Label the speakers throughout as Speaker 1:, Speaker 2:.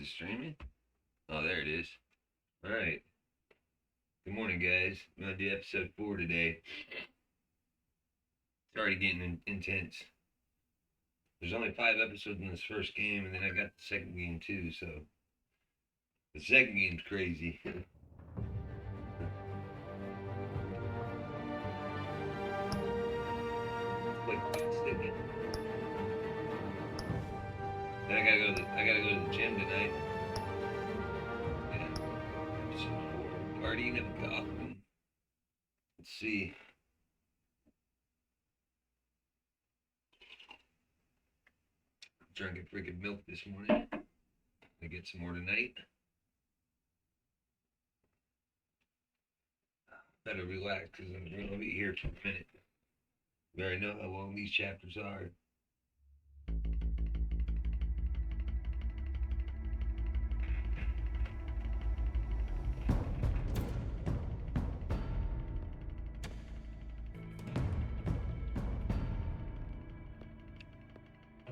Speaker 1: it streaming? Oh, there it is. All right. Good morning, guys. I'm gonna do episode 4 today. It's already getting intense. There's only 5 episodes in this first game, and then I got the second game too. So the second game's crazy. Wait, sticky. Then I gotta go to the gym tonight. Yeah. Episode 4. Guardian of Gotham. Let's see. Drinking freaking milk this morning. I get some more tonight. Better relax because I'm going to be here for a minute. You already know how long these chapters are.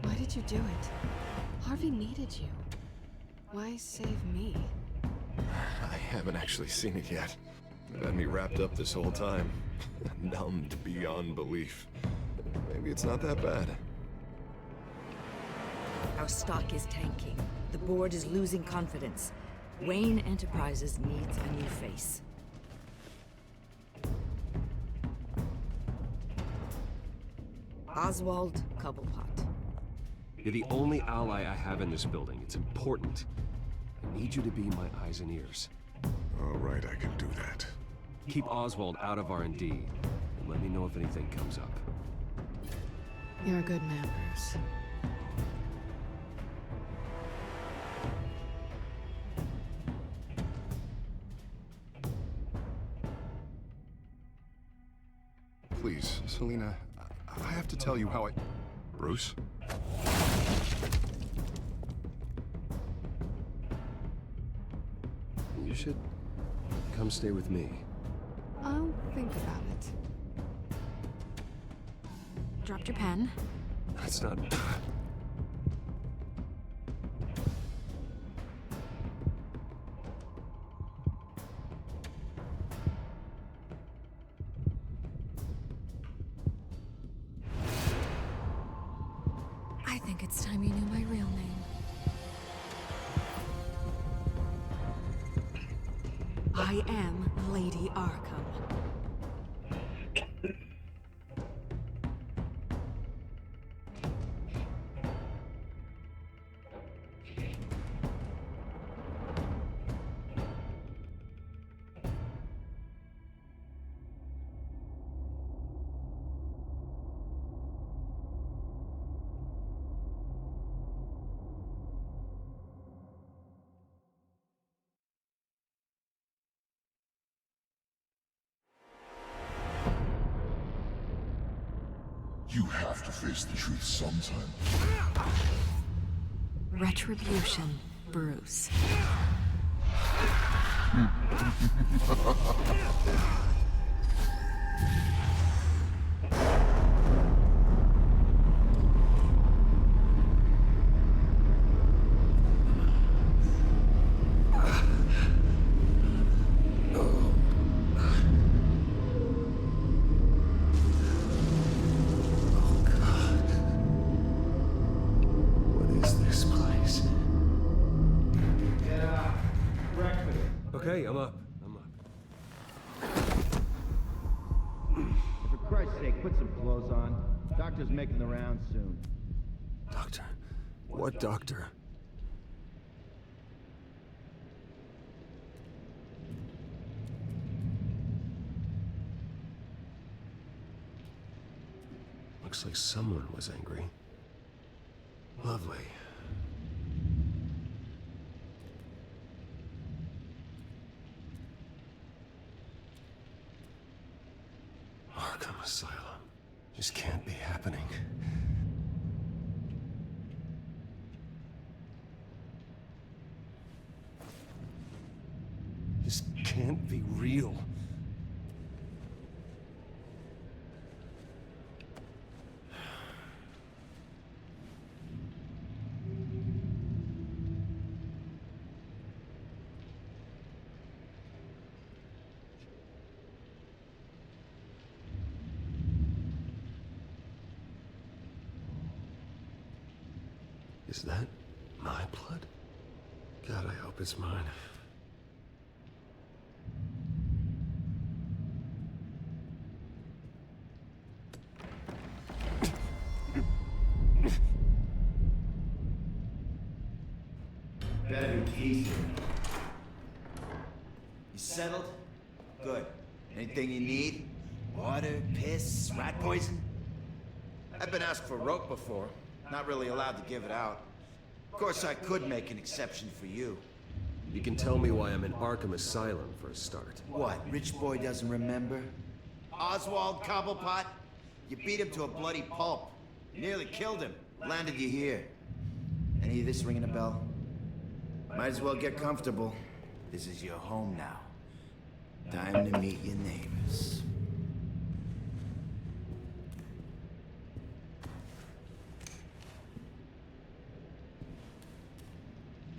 Speaker 2: Why did you do it? Harvey needed you. Why save me?
Speaker 3: I haven't actually seen it yet. It had me wrapped up this whole time. Numbed beyond belief. Maybe it's not that bad.
Speaker 4: Our stock is tanking. The board is losing confidence. Wayne Enterprises needs a new face. Oswald Cobblepot.
Speaker 5: You're the only ally I have in this building. It's important. I need you to be my eyes and ears.
Speaker 3: All right, I can do that.
Speaker 5: Keep Oswald out of R&D, and let me know if anything comes up.
Speaker 2: You're a good man, Bruce.
Speaker 3: Please, Selina, I have to tell you how I... Bruce?
Speaker 5: You should come stay with me.
Speaker 2: I'll think about it. Dropped your pen.
Speaker 5: That's not...
Speaker 2: I think it's time you knew my real name. I am Lady Arkham.
Speaker 6: You have to face the truth sometime.
Speaker 2: Retribution, Bruce.
Speaker 5: Okay, I'm up.
Speaker 7: For Christ's sake, put some clothes on. Doctor's making the rounds soon.
Speaker 3: Doctor? What doctor?
Speaker 5: Looks like someone was angry. Lovely. Arkham Asylum. This can't be happening. This can't be real. Is that my blood? God, I hope it's mine.
Speaker 7: Better be keys here. You settled? Good. Anything you need? Water, piss, rat poison? I've been asked for rope before. Not really allowed to give it out. Of course, I could make an exception for you.
Speaker 5: You can tell me why I'm in Arkham Asylum for a start.
Speaker 7: What, rich boy doesn't remember? Oswald Cobblepot? You beat him to a bloody pulp. Nearly killed him. Landed you here. Any of this ringing a bell? Might as well get comfortable. This is your home now. Time to meet your neighbors.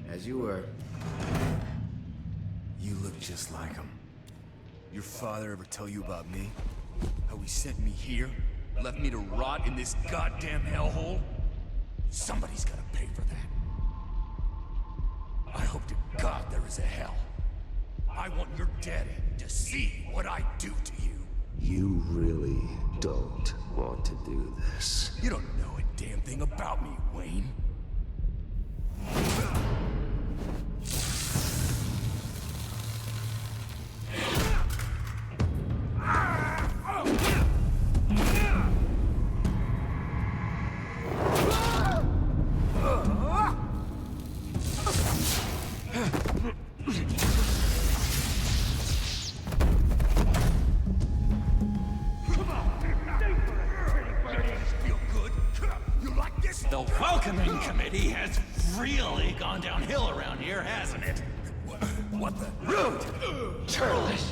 Speaker 7: As you were.
Speaker 8: You look just like him. Your father ever tell you about me? How he sent me here? Left me to rot in this goddamn hellhole? Somebody's gotta pay for that. I hope to God there is a hell. I want your daddy to see what I do to you.
Speaker 5: You really don't want to do this.
Speaker 8: You don't know a damn thing about me, Wayne.
Speaker 9: The welcoming committee has really gone downhill around here, hasn't it?
Speaker 8: What the?
Speaker 9: Rude! Churlish!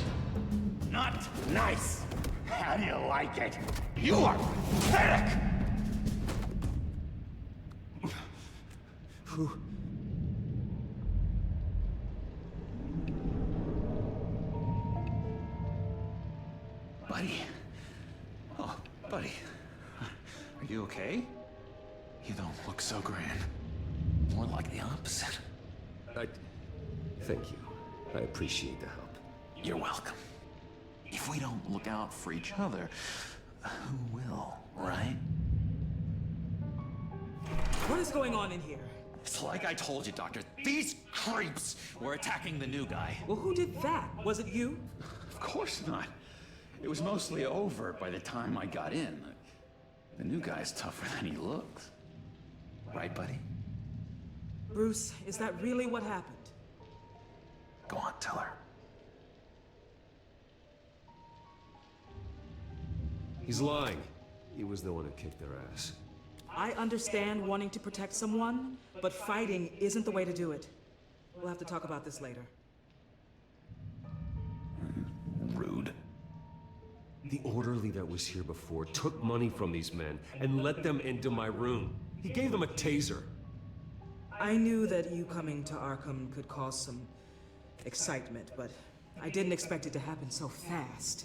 Speaker 9: Not nice! How do you like it? You are pathetic!
Speaker 5: Who?
Speaker 9: Buddy. Oh, buddy. Are you okay? You don't look so grand. More like the opposite.
Speaker 5: Thank you. I appreciate the help.
Speaker 9: You're welcome. If we don't look out for each other, who will, right?
Speaker 10: What is going on in here?
Speaker 9: It's like I told you, Doctor. These creeps were attacking the new guy.
Speaker 10: Well, who did that? Was it you?
Speaker 9: Of course not. It was mostly over by the time I got in. The new guy's tougher than he looks. Right, buddy?
Speaker 10: Bruce, is that really what happened?
Speaker 9: Go on, tell her.
Speaker 5: He's lying. He was the one who kicked their ass.
Speaker 10: I understand wanting to protect someone, but fighting isn't the way to do it. We'll have to talk about this later.
Speaker 9: Rude.
Speaker 5: The orderly that was here before took money from these men and let them into my room. He gave them a taser.
Speaker 10: I knew that you coming to Arkham could cause some excitement, but I didn't expect it to happen so fast.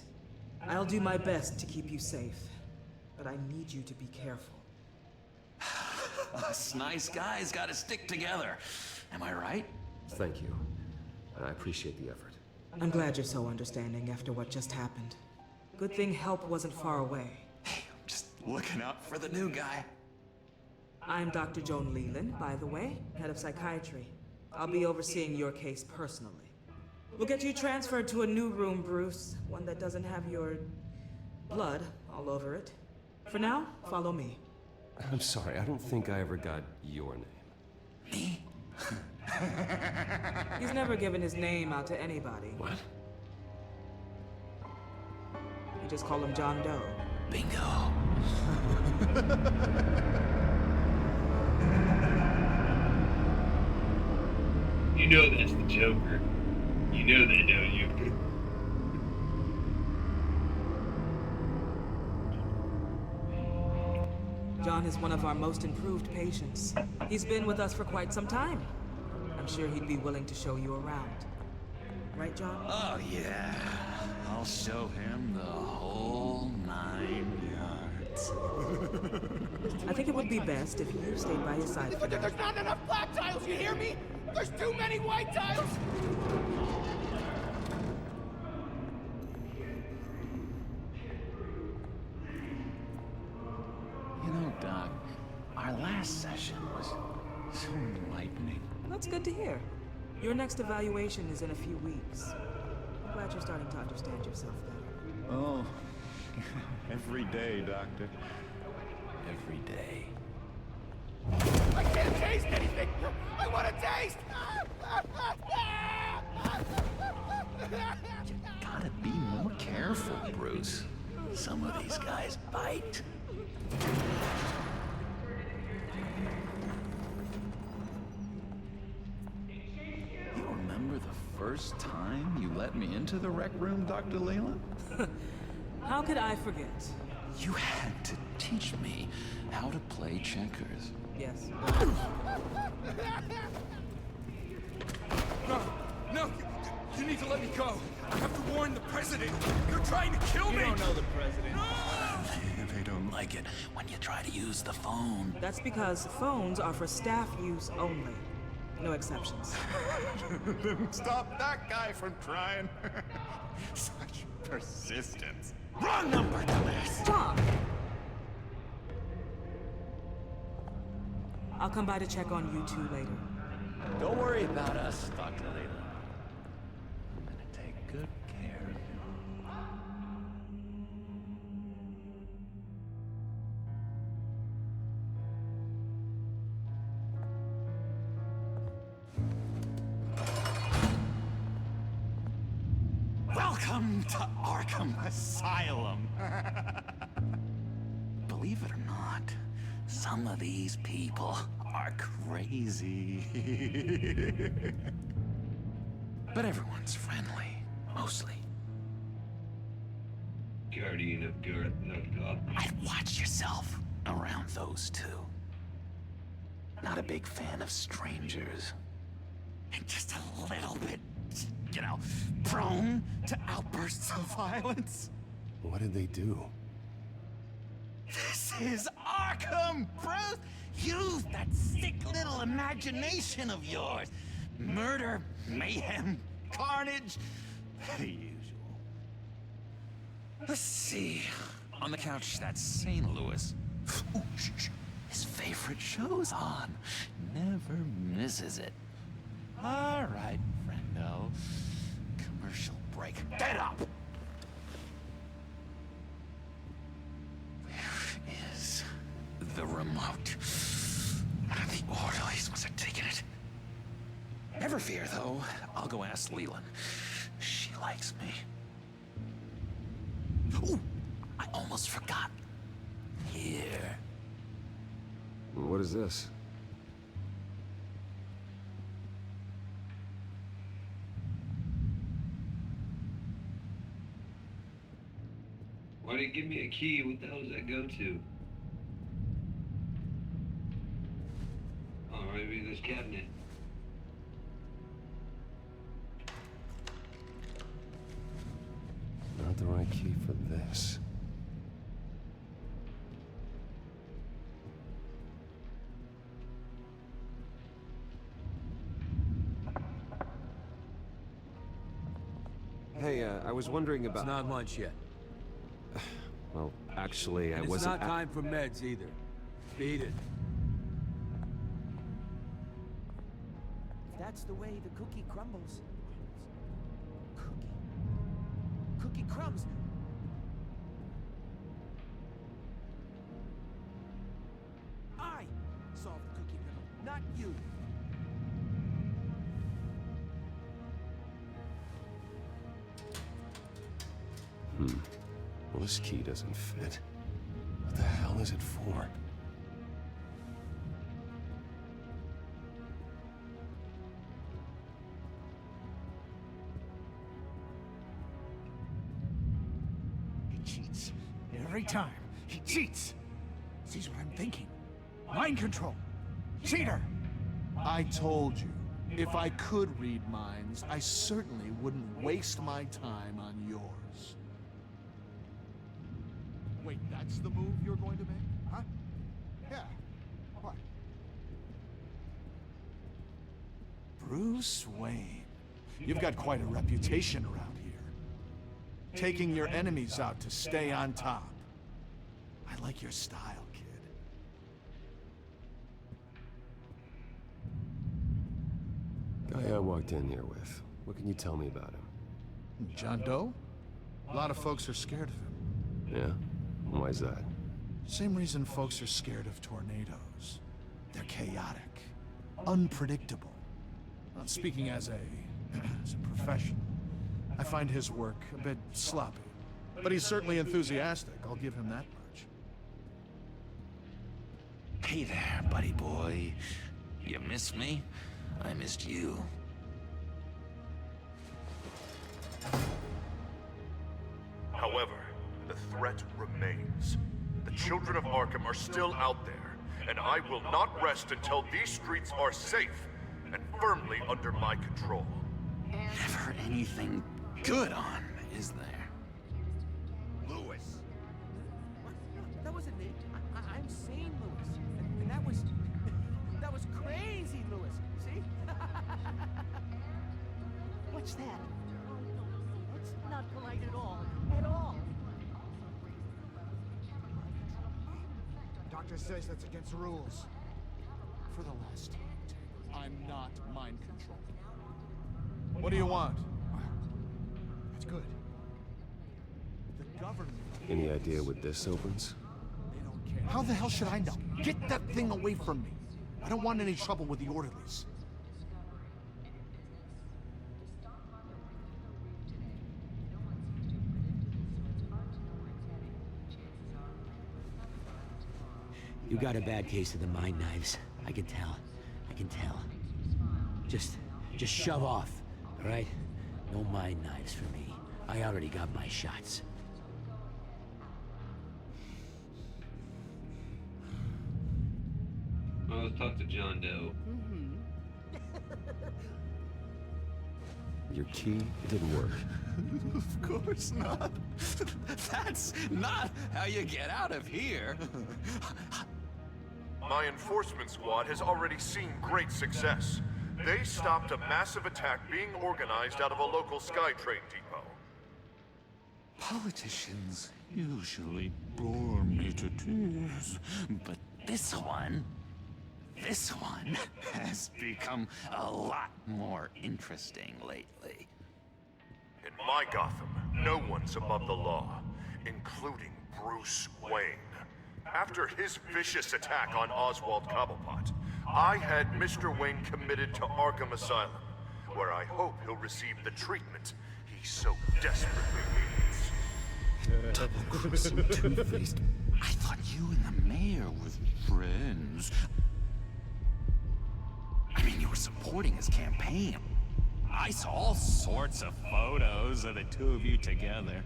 Speaker 10: I'll do my best to keep you safe, but I need you to be careful.
Speaker 9: Us nice guys gotta stick together. Am I right?
Speaker 5: Thank you. I appreciate the effort.
Speaker 10: I'm glad you're so understanding after what just happened. Good thing help wasn't far away.
Speaker 9: Hey, I'm just looking out for the new guy.
Speaker 10: I'm Dr. Joan Leland, by the way, head of psychiatry. I'll be overseeing your case personally. We'll get you transferred to a new room, Bruce. One that doesn't have your blood all over it. For now, follow me.
Speaker 5: I'm sorry, I don't think I ever got your name.
Speaker 9: Me?
Speaker 10: He's never given his name out to anybody.
Speaker 5: What?
Speaker 10: You just call him John Doe.
Speaker 9: Bingo.
Speaker 1: You know that's the Joker. You know that, don't you?
Speaker 10: John is one of our most improved patients. He's been with us for quite some time. I'm sure he'd be willing to show you around. Right, John?
Speaker 9: Oh, yeah. I'll show him the whole 9 yards.
Speaker 10: it. I think it would be best if you stayed by his side for now.
Speaker 8: There's not enough black tiles, you hear me? There's too many white tiles!
Speaker 9: You know, Doc, our last session was so enlightening.
Speaker 10: That's good to hear. Your next evaluation is in a few weeks. I'm glad you're starting to understand yourself better.
Speaker 9: Oh, every day, Doctor. Every day.
Speaker 8: I can't taste anything! I want to taste!
Speaker 9: You gotta be more careful, Bruce. Some of these guys bite. You remember the first time you let me into the rec room, Dr. Leland?
Speaker 10: How could I forget?
Speaker 9: You had to teach me how to play checkers.
Speaker 10: Yes.
Speaker 8: No, no, you need to let me go. I have to warn the president. You're trying to kill me. You don't know the president.
Speaker 9: They don't like it when you try to use the phone.
Speaker 10: That's because phones are for staff use only. No exceptions.
Speaker 8: Stop that guy from trying. Such persistence. Wrong number, dumbass.
Speaker 10: Stop! I'll come by to check on you two later.
Speaker 9: Don't worry about us, Dr. Leland. I'm gonna take good care of you.
Speaker 8: Welcome to Arkham Asylum.
Speaker 9: Believe it or not, some of these people are crazy. But everyone's friendly, mostly.
Speaker 1: Guardian of Gotham.
Speaker 9: I'd watch yourself around those two. Not a big fan of strangers.
Speaker 8: And just a little bit, you know, prone to outbursts of violence.
Speaker 3: What did they do?
Speaker 8: This is Arkham, Bruce! Use that sick little imagination of yours. Murder, mayhem, carnage, the usual.
Speaker 9: Let's see. On the couch, that's St. Louis. Ooh, shh. His favorite show's on. Never misses it. All right, friendo. Commercial break. Get up! Where is the remote? The orderlies must have taken it. Never fear, though. I'll go ask Leland. She likes me. Ooh, I almost forgot. Here.
Speaker 3: What is this?
Speaker 1: Why did you give me a key? What the hell does that go to? Oh, maybe this cabinet.
Speaker 3: Not the right key for this. Hey, I was wondering about...
Speaker 11: It's not lunch yet.
Speaker 3: Well, actually, I
Speaker 11: And it's
Speaker 3: wasn't...
Speaker 11: not time for meds either. Beat it.
Speaker 12: That's the way the cookie crumbles. Cookie crumbs. I solved the cookie riddle, not you.
Speaker 3: Well, this key doesn't fit. What the hell is it for?
Speaker 8: He cheats. Every time. He cheats. Sees what I'm thinking. Mind control. Cheater.
Speaker 13: I told you, if I could read minds, I certainly wouldn't waste my time on yours. Wait, that's the move you're going to make? Huh? Yeah. What? Bruce Wayne. You've got quite a reputation around here. Taking your enemies out to stay on top. I like your style, kid.
Speaker 5: Guy I walked in here with. What can you tell me about him?
Speaker 13: John Doe? A lot of folks are scared of him.
Speaker 5: Yeah? Why's that?
Speaker 13: Same reason folks are scared of tornadoes. They're chaotic, unpredictable. Well, speaking as a professional, I find his work a bit sloppy. But he's certainly enthusiastic, I'll give him that much.
Speaker 9: Hey there, buddy boy. You miss me? I missed you.
Speaker 3: However, the threat remains. The children of Arkham are still out there, and I will not rest until these streets are safe and firmly under my control.
Speaker 9: Never anything good on, is there?
Speaker 8: Lewis.
Speaker 12: What? No, that wasn't me. I'm sane, Lewis. And that was... that was crazy, Lewis. See?
Speaker 14: What's that? That's not polite at all. At all.
Speaker 13: Doctor says that's against the rules. For the last time, I'm not mind controlled. What do you want? That's good. The government...
Speaker 5: Any idea what this opens?
Speaker 13: They don't care. How the hell should I know? Get that thing away from me. I don't want any trouble with the orderlies.
Speaker 15: You got a bad case of the mind knives. I can tell. I can tell. Just shove off, all right? No mind knives for me. I already got my shots.
Speaker 1: Well, let's talk to John Doe.
Speaker 5: Your key, it didn't work.
Speaker 9: Of course not. That's not how you get out of here.
Speaker 3: My enforcement squad has already seen great success. They stopped a massive attack being organized out of a local SkyTrain depot.
Speaker 9: Politicians usually bore me to tears, but this one has become a lot more interesting lately.
Speaker 3: In my Gotham, no one's above the law, including Bruce Wayne. After his vicious attack on Oswald Cobblepot, I had Mr. Wayne committed to Arkham Asylum, where I hope he'll receive the treatment he so desperately needs.
Speaker 9: Double-crossing, two-faced. I thought you and the mayor were friends. I mean, you were supporting his campaign. I saw all sorts of photos of the two of you together.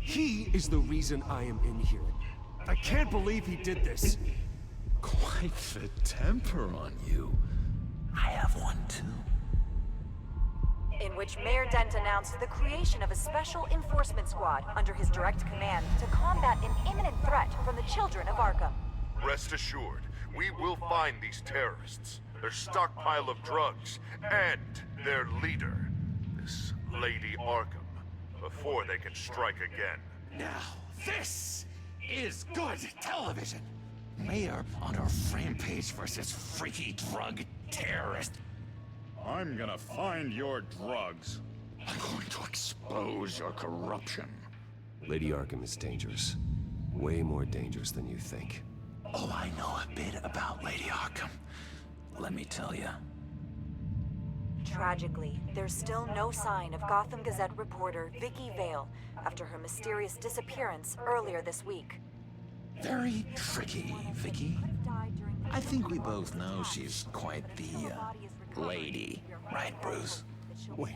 Speaker 5: He is the reason I am in here. I can't believe he did this.
Speaker 9: Quite the temper on you. I have one too.
Speaker 16: In which Mayor Dent announced the creation of a special enforcement squad under his direct command to combat an imminent threat from the children of Arkham.
Speaker 3: Rest assured, we will find these terrorists, their stockpile of drugs, and their leader, this Lady Arkham, before they can strike again.
Speaker 9: Now, this is good television. Mayor on a rampage versus freaky drug terrorist.
Speaker 8: I'm gonna find your drugs.
Speaker 9: I'm going to expose your corruption.
Speaker 5: Lady Arkham is dangerous. Way more dangerous than you think.
Speaker 9: Oh, I know a bit about Lady Arkham. Let me tell you.
Speaker 16: Tragically, there's still no sign of Gotham Gazette reporter Vicky Vale after her mysterious disappearance earlier this week.
Speaker 9: Very tricky, Vicky. I think we both know she's quite the, lady. Right, Bruce?
Speaker 5: Wait.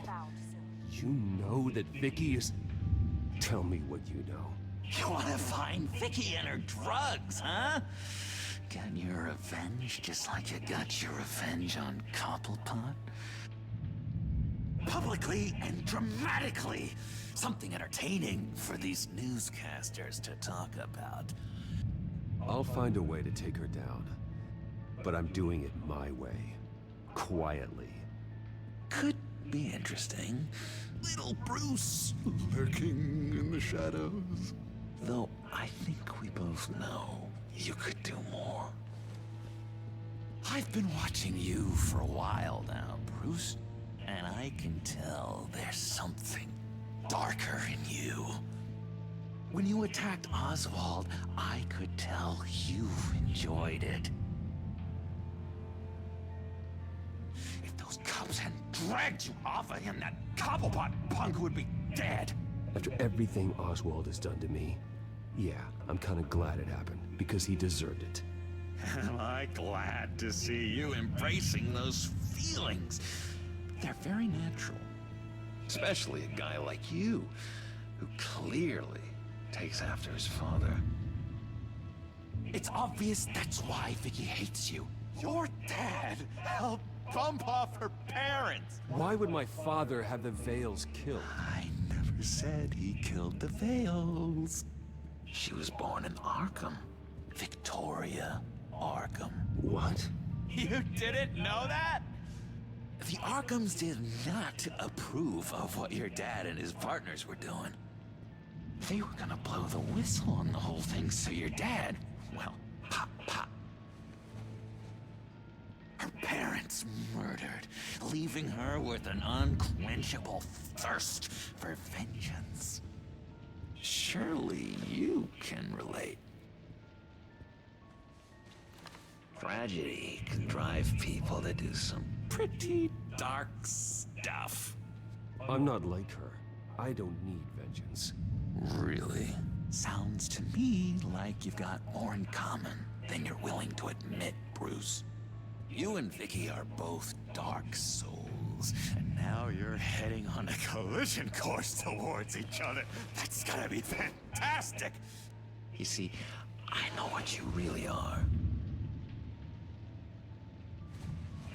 Speaker 5: You know that Vicky is... Tell me what you know.
Speaker 9: You wanna find Vicky and her drugs, huh? Get your revenge just like you got your revenge on Cobblepot? Publicly and dramatically, Something entertaining for these newscasters to talk about.
Speaker 5: I'll find a way to take her down. But I'm doing it my way. Quietly.
Speaker 9: Could be interesting. Little Bruce
Speaker 3: Lurking in the shadows.
Speaker 9: Though I think we both know you could do more. I've been watching you for a while now, Bruce, and I can tell there's something darker in you. When you attacked Oswald, I could tell you enjoyed it. If those cops hadn't dragged you off of him, that Cobblepot punk would be dead.
Speaker 5: After everything Oswald has done to me, yeah, I'm kind of glad it happened, because he deserved it.
Speaker 9: Am I glad to see you embracing those feelings? They're very natural. Especially a guy like you, who clearly takes after his father. It's obvious that's why Vicky hates you. Your dad helped bump off her parents.
Speaker 5: Why would my father have the Vales killed?
Speaker 9: I never said he killed the Vales. She was born in Arkham. Victoria Arkham.
Speaker 5: What?
Speaker 9: You didn't know that? The Arkhams did not approve of what your dad and his partners were doing. They were gonna blow the whistle on the whole thing, so your dad, well, pop, pop. Her parents murdered, leaving her with an unquenchable thirst for vengeance. Surely you can relate. Tragedy can drive people to do some pretty dark stuff.
Speaker 5: I'm not like her. I don't need vengeance.
Speaker 9: Really? Sounds to me like you've got more in common than you're willing to admit, Bruce. You and Vicky are both dark souls, and now you're heading on a collision course towards each other. That's gonna be fantastic! You see, I know what you really are.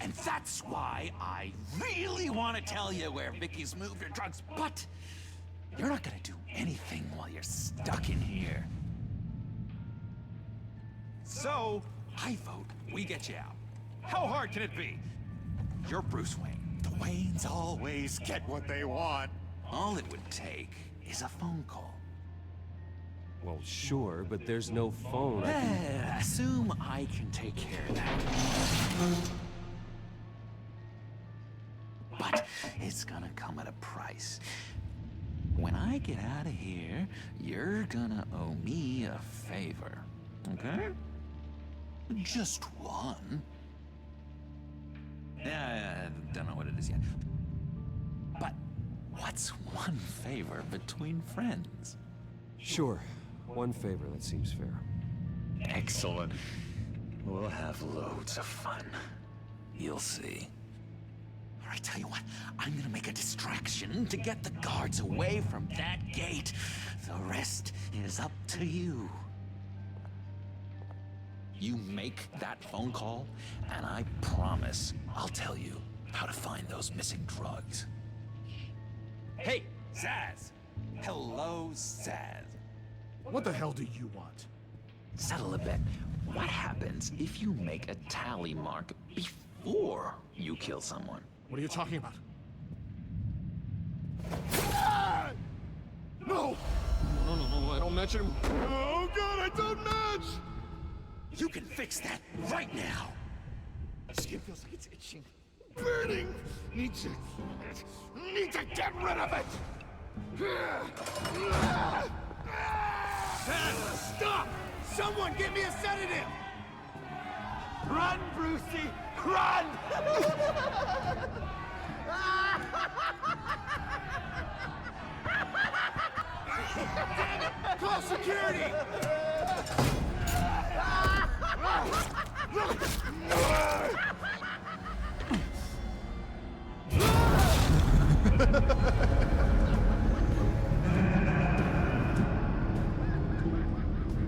Speaker 9: And that's why I really want to tell you where Vicky's moved her drugs, but you're not gonna do anything while you're stuck in here. So, I vote we get you out. How hard can it be? You're Bruce Wayne. The Waynes always get what they want. All it would take is a phone call.
Speaker 5: Well, sure, but there's no phone.
Speaker 9: Assume I can take care of that. But it's gonna come at a price. When I get out of here, you're gonna owe me a favor, okay? Just one. I don't know what it is yet. But what's one favor between friends?
Speaker 5: Sure. One favor, that seems fair.
Speaker 9: Excellent. We'll have loads of fun. You'll see. All right, tell you what, I'm gonna make a distraction to get the guards away from that gate. The rest is up to you. You make that phone call, and I promise I'll tell you how to find those missing drugs. Hey, Zaz! Hello, Zaz.
Speaker 13: What the hell do you want?
Speaker 9: Settle a bet. What happens if you make a tally mark before you kill someone?
Speaker 13: What are you talking about? Ah! No! No, I don't match him. Oh god, I don't match!
Speaker 9: You can fix that right now!
Speaker 13: Skin feels like it's itching. Burning! Need to get rid of it!
Speaker 12: Stop! Someone get me a sedative! Run, Brucey! Run! Damn it! Call security!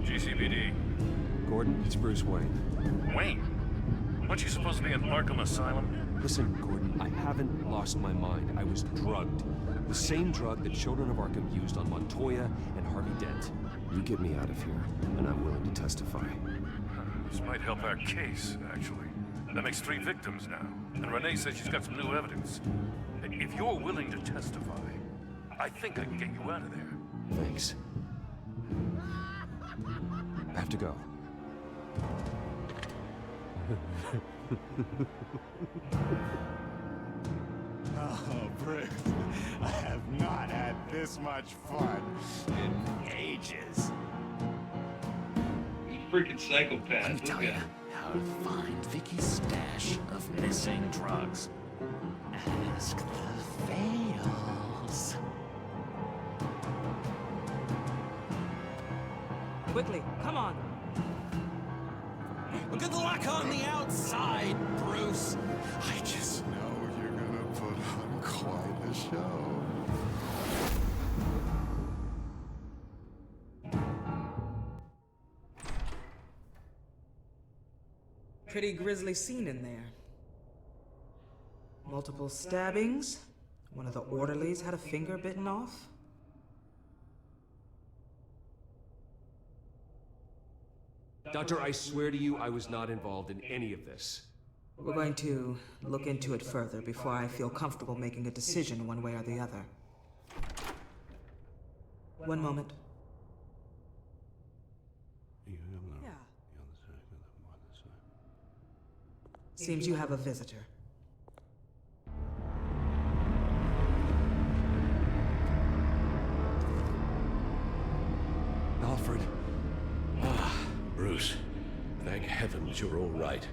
Speaker 5: GCPD. Gordon, it's Bruce Wayne.
Speaker 17: Wayne? Aren't you supposed to be in Arkham Asylum?
Speaker 5: Listen, Gordon, I haven't lost my mind. I was drugged. The same drug the Children of Arkham used on Montoya and Harvey Dent. You get me out of here, and I'm willing to testify.
Speaker 17: This might help our case, actually. That makes 3 victims now, and Renee says she's got some new evidence. If you're willing to testify, I think I can get you out of there.
Speaker 5: Thanks. I have to go.
Speaker 18: Oh, Bruce, I have not had this much fun in ages.
Speaker 1: You freaking psychopath.
Speaker 9: Let me tell you how to find Vicky's stash of missing drugs. Ask the Veils.
Speaker 10: Quickly, come on.
Speaker 9: Good luck on the outside, Bruce.
Speaker 18: I just know you're gonna put on quite a show.
Speaker 10: Pretty grisly scene in there. Multiple stabbings. One of the orderlies had a finger bitten off.
Speaker 5: Doctor, I swear to you, I was not involved in any of this.
Speaker 10: We're going to look into it further before I feel comfortable making a decision one way or the other. One moment. Yeah. Seems you have a visitor.
Speaker 19: Alfred. Ah, Bruce. Thank heavens you're all right.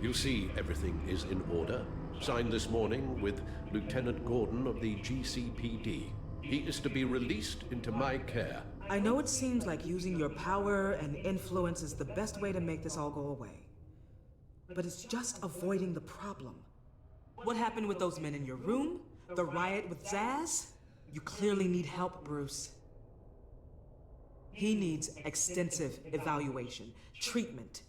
Speaker 19: You'll see everything is in order. Signed this morning with Lieutenant Gordon of the GCPD. He is to be released into my care.
Speaker 10: I know it seems like using your power and influence is the best way to make this all go away. But it's just avoiding the problem. What happened with those men in your room? The riot with Zaz? You clearly need help, Bruce. He needs extensive evaluation, treatment.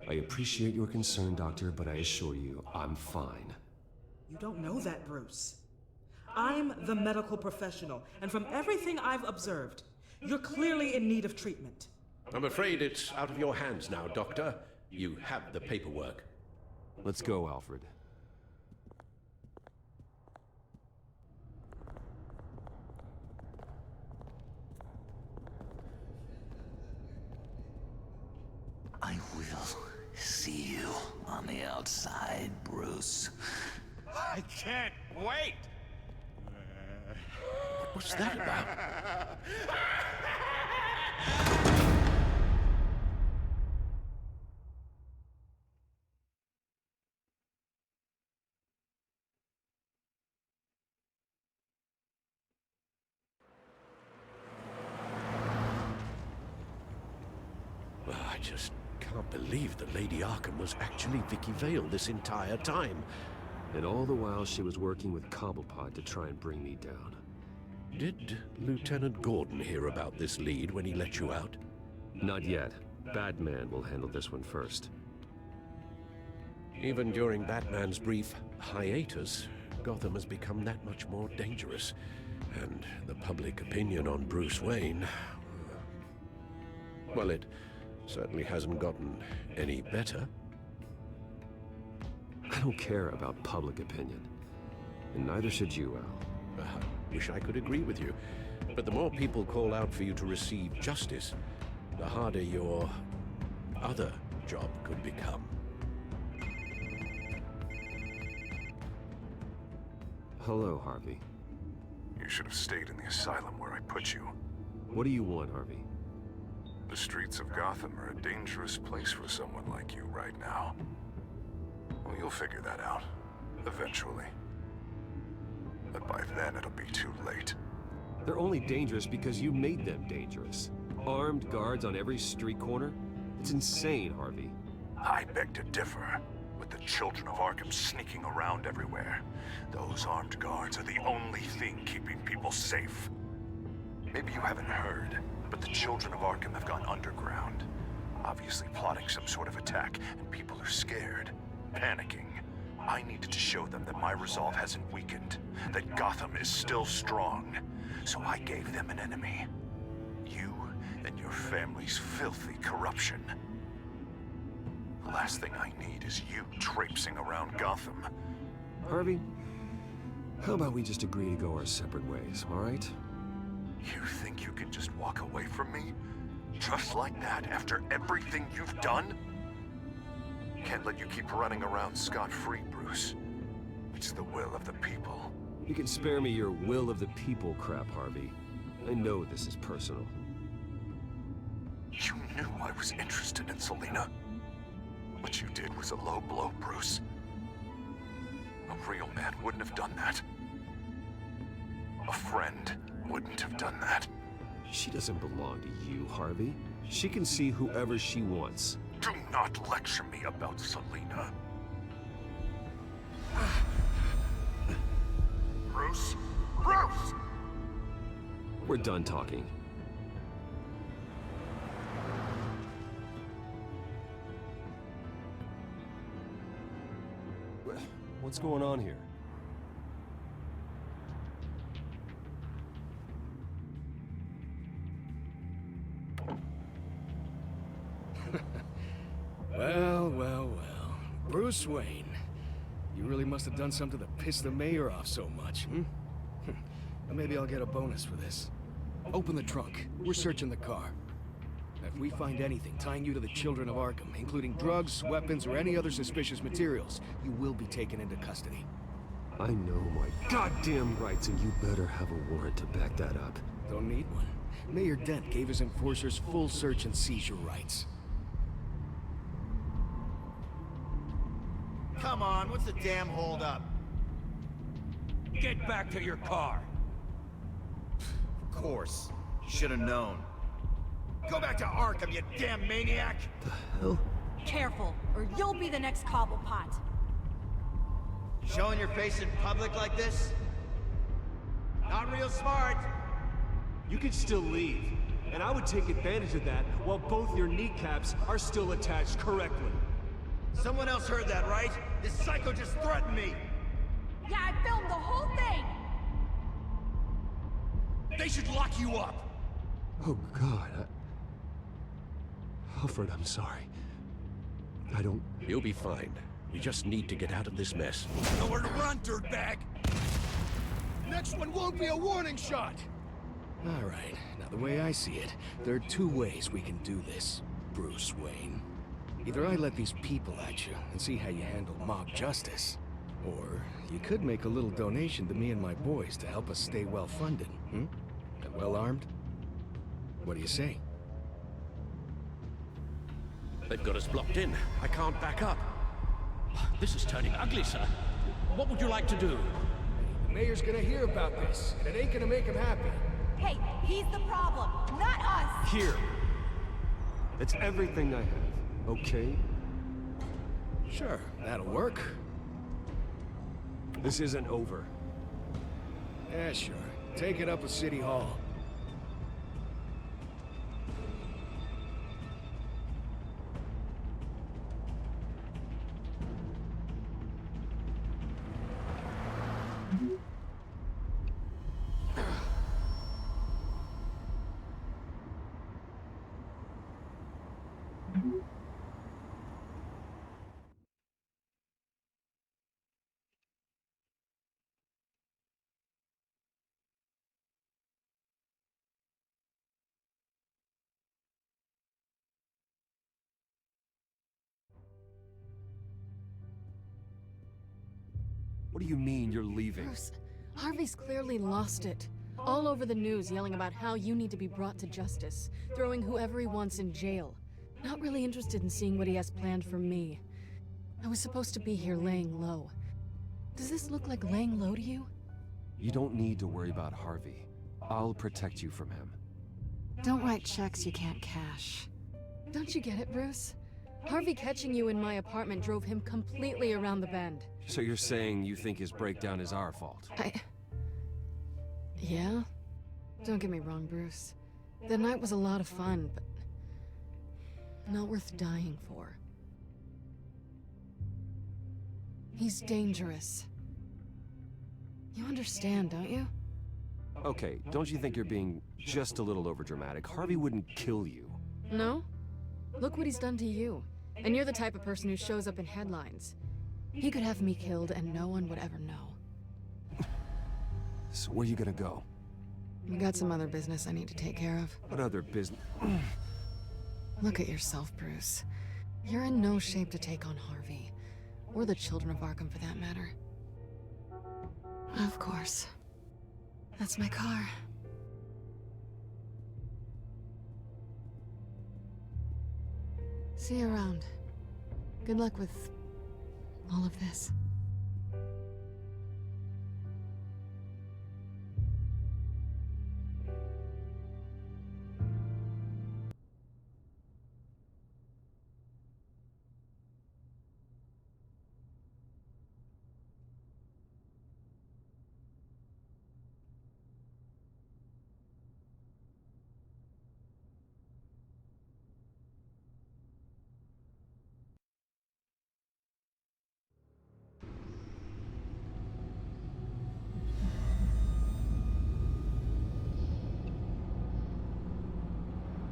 Speaker 5: I appreciate your concern, Doctor, but I assure you, I'm fine.
Speaker 10: You don't know that, Bruce. I'm the medical professional, and from everything I've observed, you're clearly in need of treatment.
Speaker 19: I'm afraid it's out of your hands now, Doctor. You have the paperwork.
Speaker 5: Let's go, Alfred.
Speaker 9: I will see you on the outside, Bruce.
Speaker 18: I can't wait!
Speaker 19: What's that about? I just can't believe that Lady Arkham was actually Vicky Vale this entire time.
Speaker 5: And all the while she was working with Cobblepot to try and bring me down.
Speaker 19: Did Lieutenant Gordon hear about this lead when he let you out?
Speaker 5: Not yet. Batman will handle this one first.
Speaker 19: Even during Batman's brief hiatus, Gotham has become that much more dangerous. And the public opinion on Bruce Wayne... well, it certainly hasn't gotten any better.
Speaker 5: I don't care about public opinion. And neither should you, Al.
Speaker 19: I wish I could agree with you. But the more people call out for you to receive justice, the harder your other job could become.
Speaker 5: Hello, Harvey.
Speaker 3: You should have stayed in the asylum where I put you.
Speaker 5: What do you want, Harvey?
Speaker 3: The streets of Gotham are a dangerous place for someone like you right now. Well, you'll figure that out. Eventually. But by then, it'll be too late.
Speaker 5: They're only dangerous because you made them dangerous. Armed guards on every street corner? It's insane, Harvey.
Speaker 3: I beg to differ. With the Children of Arkham sneaking around everywhere, those armed guards are the only thing keeping people safe. Maybe you haven't heard, but the Children of Arkham have gone underground. Obviously plotting some sort of attack, and people are scared, panicking. I needed to show them that my resolve hasn't weakened, that Gotham is still strong. So I gave them an enemy. You and your family's filthy corruption. The last thing I need is you traipsing around Gotham.
Speaker 5: Harvey, how about we just agree to go our separate ways, all right?
Speaker 3: You think you can just walk away from me? Just like that, after everything you've done? Can't let you keep running around scot-free, Bruce. It's the will of the people.
Speaker 5: You can spare me your will of the people crap, Harvey. I know this is personal.
Speaker 3: You knew I was interested in Selina. What you did was a low blow, Bruce. A real man wouldn't have done that. A friend wouldn't have done that.
Speaker 5: She doesn't belong to you, Harvey. She can see whoever she wants.
Speaker 3: Do not lecture me about Selina. Bruce? Bruce!
Speaker 5: We're done talking. What's going on here?
Speaker 12: Well. Bruce Wayne. You really must have done something to piss the mayor off so much, hmm? Well, maybe I'll get a bonus for this. Open the trunk. We're searching the car. If we find anything tying you to the children of Arkham, including drugs, weapons, or any other suspicious materials, you will be taken into custody.
Speaker 5: I know my goddamn rights, and you better have a warrant to back that up.
Speaker 12: Don't need one. Mayor Dent gave his enforcers full search and seizure rights.
Speaker 7: Come on, what's the damn holdup?
Speaker 11: Get back to your car.
Speaker 7: Of course. Should have known. Go back to Arkham, you damn maniac!
Speaker 5: The hell?
Speaker 14: Careful, or you'll be the next Cobblepot.
Speaker 7: Showing your face in public like this? Not real smart.
Speaker 5: You could still leave, and I would take advantage of that while both your kneecaps are still attached correctly.
Speaker 7: Someone else heard that, right? This psycho just threatened me!
Speaker 14: Yeah, I filmed the whole thing!
Speaker 11: They should lock you up!
Speaker 5: Oh, God. Alfred, I'm sorry. I don't...
Speaker 19: You'll be fine. We just need to get out of this mess.
Speaker 11: Nowhere to run, dirtbag! Next one won't be a warning shot!
Speaker 12: All right, now the way I see it, there are two ways we can do this, Bruce Wayne. Either I let these people at you and see how you handle mob justice, or you could make a little donation to me and my boys to help us stay well-funded, hmm? And well-armed? What do you say?
Speaker 19: They've got us blocked in. I can't back up.
Speaker 11: This is turning ugly, sir. What would you like to do?
Speaker 12: The mayor's gonna hear about this, and it ain't gonna make him happy.
Speaker 14: Hey, he's the problem, not us!
Speaker 5: Here. It's everything I have, okay?
Speaker 12: Sure, that'll work.
Speaker 5: This isn't over.
Speaker 12: Yeah, sure. Take it up with City Hall.
Speaker 5: What do you mean you're leaving?
Speaker 2: Bruce, Harvey's clearly lost it. All over the news yelling about how you need to be brought to justice, throwing whoever he wants in jail. Not really interested in seeing what he has planned for me. I was supposed to be here laying low. Does this look like laying low to you?
Speaker 5: You don't need to worry about Harvey. I'll protect you from him.
Speaker 2: Don't write checks you can't cash. Don't you get it, Bruce? Harvey catching you in my apartment drove him completely around the bend.
Speaker 5: So you're saying you think his breakdown is our fault?
Speaker 2: Yeah? Don't get me wrong, Bruce. The night was a lot of fun, but... Not worth dying for. He's dangerous. You understand, don't you?
Speaker 5: Okay, don't you think you're being just a little overdramatic? Harvey wouldn't kill you.
Speaker 2: No? Look what he's done to you. And you're the type of person who shows up in headlines. He could have me killed and no one would ever know.
Speaker 5: So where you gonna go?
Speaker 2: I got some other business I need to take care of.
Speaker 5: What other business?
Speaker 2: Look at yourself, Bruce. You're in no shape to take on Harvey. Or the children of Arkham, for that matter. Of course. That's my car. See you around. Good luck with all of this.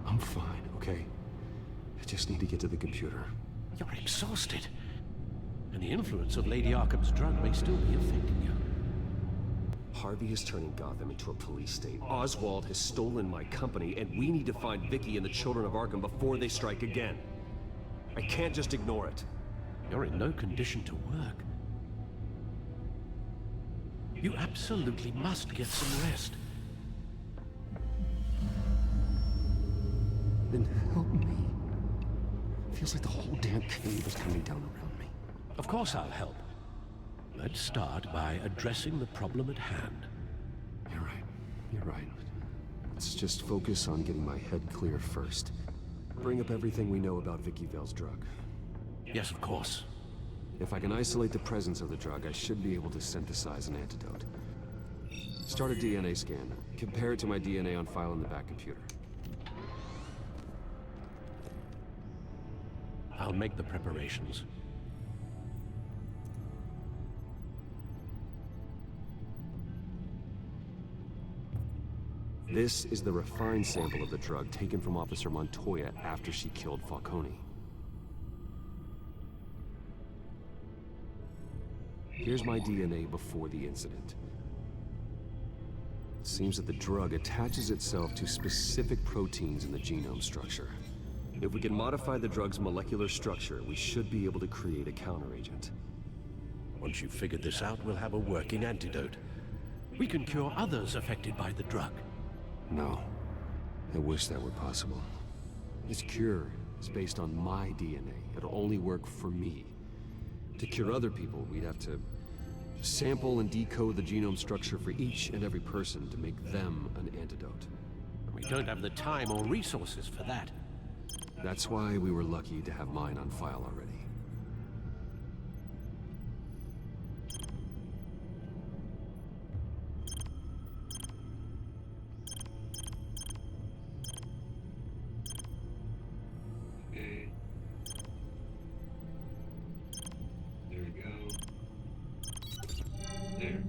Speaker 5: I'm fine, okay? I just need to get to the computer.
Speaker 19: You're exhausted. And the influence of Lady Arkham's drug may still be affecting you.
Speaker 5: Harvey is turning Gotham into a police state. Oswald has stolen my company, and we need to find Vicky and the children of Arkham before they strike again. I can't just ignore it.
Speaker 19: You're in no condition to work. You absolutely must get some rest.
Speaker 5: Then help me. Feels like the whole damn cave is coming down around me.
Speaker 19: Of course I'll help. Let's start by addressing the problem at hand.
Speaker 5: You're right. You're right. Let's just focus on getting my head clear first. Bring up everything we know about Vicky Vale's drug.
Speaker 19: Yes, of course.
Speaker 5: If I can isolate the presence of the drug, I should be able to synthesize an antidote. Start a DNA scan. Compare it to my DNA on file in the back computer.
Speaker 19: I'll make the preparations.
Speaker 5: This is the refined sample of the drug taken from Officer Montoya after she killed Falcone. Here's my DNA before the incident. It seems that the drug attaches itself to specific proteins in the genome structure. If we can modify the drug's molecular structure, we should be able to create a counteragent.
Speaker 19: Once you've figured this out, we'll have a working antidote. We can cure others affected by the drug.
Speaker 5: No. I wish that were possible. This cure is based on my DNA. It'll only work for me. To cure other people, we'd have to sample and decode the genome structure for each and every person to make them an antidote.
Speaker 19: We don't have the time or resources for that.
Speaker 5: That's why we were lucky to have mine on file already.
Speaker 1: Okay. There we go. There.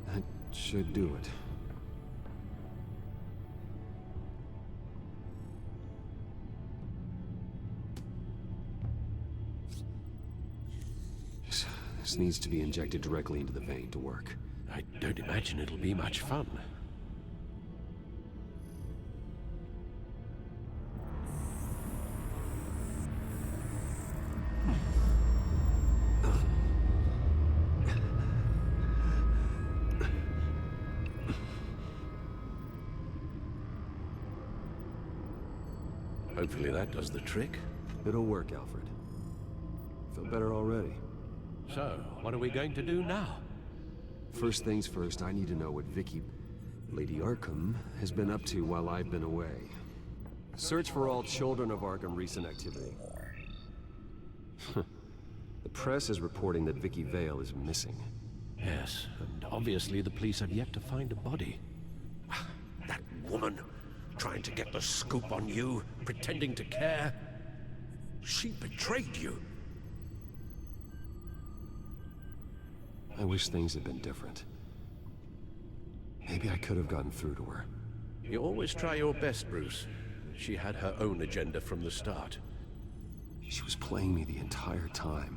Speaker 5: That should do it. This needs to be injected directly into the vein to work.
Speaker 19: I don't imagine it'll be much fun. Hopefully that does the trick.
Speaker 5: It'll work, Alfred. Feel better already.
Speaker 19: So, what are we going to do now?
Speaker 5: First things first, I need to know what Vicky, Lady Arkham, has been up to while I've been away. Search for all children of Arkham recent activity. The press is reporting that Vicky Vale is missing.
Speaker 19: Yes, and obviously the police have yet to find a body.
Speaker 3: That woman!
Speaker 19: trying to get the scoop on you, pretending to care. She betrayed you.
Speaker 5: I wish things had been different. Maybe I could have gotten through to her.
Speaker 19: You always try your best, Bruce. She had her own agenda from the start.
Speaker 5: She was playing me the entire time,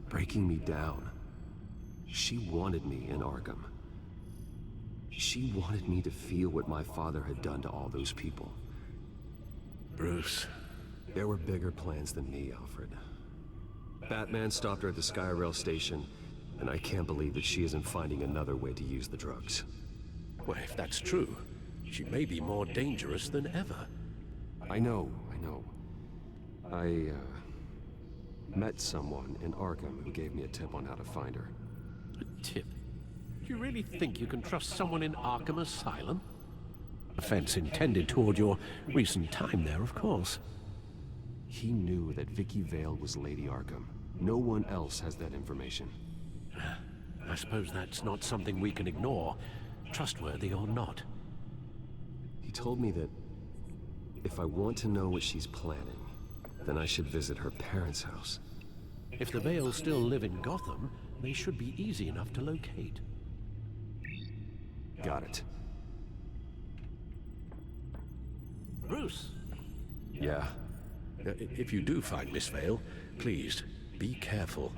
Speaker 5: breaking me down. She wanted me in Arkham. She wanted me to feel what my father had done to all those people.
Speaker 19: Bruce.
Speaker 5: There were bigger plans than me, Alfred. Batman stopped her at the Skyrail station, and I can't believe that she isn't finding another way to use the drugs.
Speaker 19: Well, if that's true, she may be more dangerous than ever.
Speaker 5: I know. I met someone in Arkham who gave me a tip on how to find her.
Speaker 19: A tip? Do you really think you can trust someone in Arkham Asylum? Offense intended toward your recent time there, of course.
Speaker 5: He knew that Vicky Vale was Lady Arkham. No one else has that information.
Speaker 19: I suppose that's not something we can ignore, trustworthy or not.
Speaker 5: He told me that if I want to know what she's planning, then I should visit her parents' house.
Speaker 19: If the Vales still live in Gotham, they should be easy enough to locate.
Speaker 5: Got it.
Speaker 19: Bruce?
Speaker 5: Yeah?
Speaker 19: If you do find Miss Vale, please, be careful.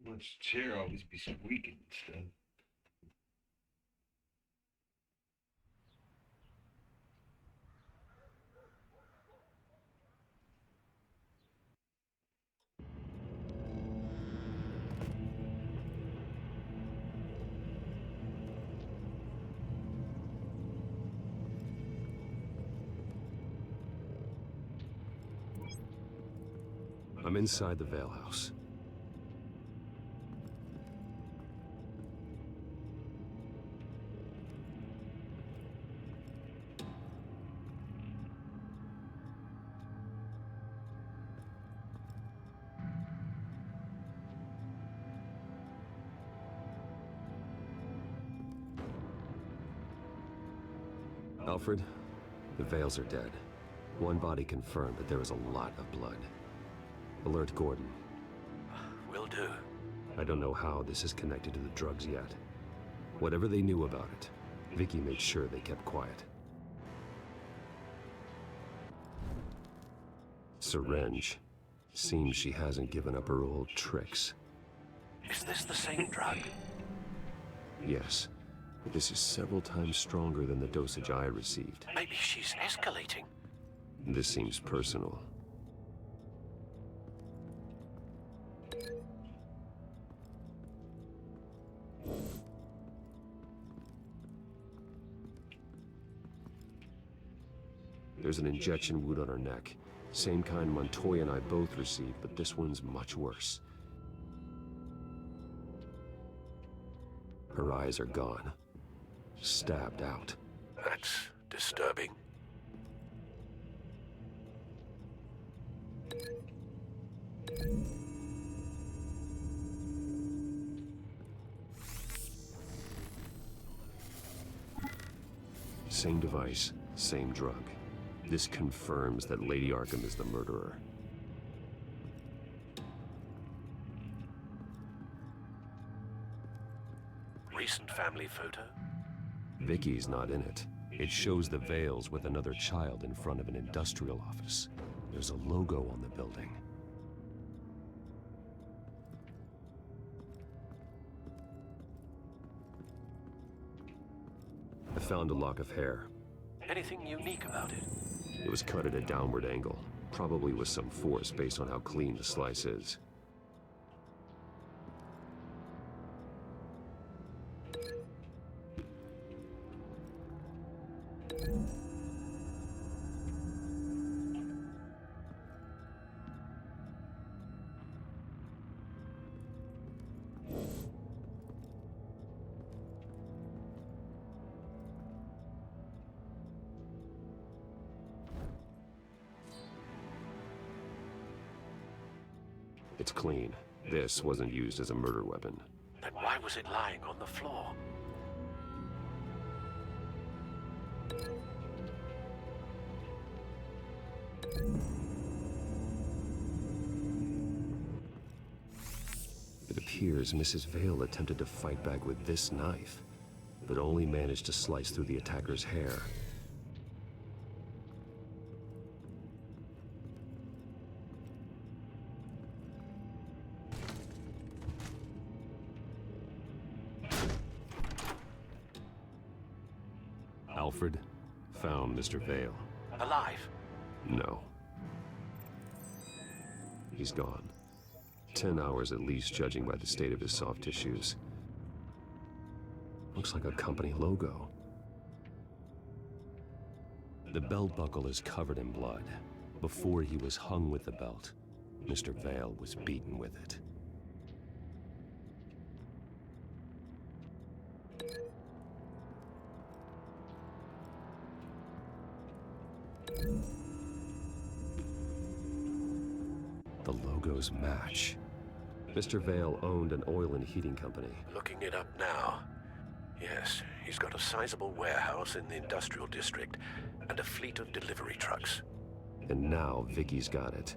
Speaker 1: Watch the chair always be squeaking and stuff.
Speaker 5: I'm inside the Vale house. Alfred, the Vales are dead. One body confirmed, but there is a lot of blood. Alert Gordon.
Speaker 19: Will do.
Speaker 5: I don't know how this is connected to the drugs yet. Whatever they knew about it, Vicky made sure they kept quiet. Syringe. Seems she hasn't given up her old tricks.
Speaker 19: Is this the same drug?
Speaker 5: Yes. But this is several times stronger than the dosage I received.
Speaker 19: Maybe she's escalating.
Speaker 5: This seems personal. There's an injection wound on her neck. Same kind Montoya and I both received, but this one's much worse. Her eyes are gone. Stabbed out.
Speaker 19: That's disturbing.
Speaker 5: Same device, same drug. This confirms that Lady Arkham is the murderer.
Speaker 19: Recent family photo?
Speaker 5: Vicky's not in it. It shows the Vales with another child in front of an industrial office. There's a logo on the building. I found a lock of hair.
Speaker 19: Anything unique about it?
Speaker 5: It was cut at a downward angle, probably with some force based on how clean the slice is. It's clean. This wasn't used as a murder weapon.
Speaker 19: Then why was it lying on the floor?
Speaker 5: It appears Mrs. Vale attempted to fight back with this knife, but only managed to slice through the attacker's hair. Alfred found Mr. Vale.
Speaker 19: Alive?
Speaker 5: No. He's gone. 10 hours at least, judging by the state of his soft tissues. Looks like a company logo. The belt buckle is covered in blood. Before he was hung with the belt, Mr. Vale was beaten with it. The logos match. Mr. Vale owned an oil and heating company.
Speaker 19: Looking it up now. Yes, he's got a sizable warehouse in the industrial district and a fleet of delivery trucks.
Speaker 5: And now Vicky's got it.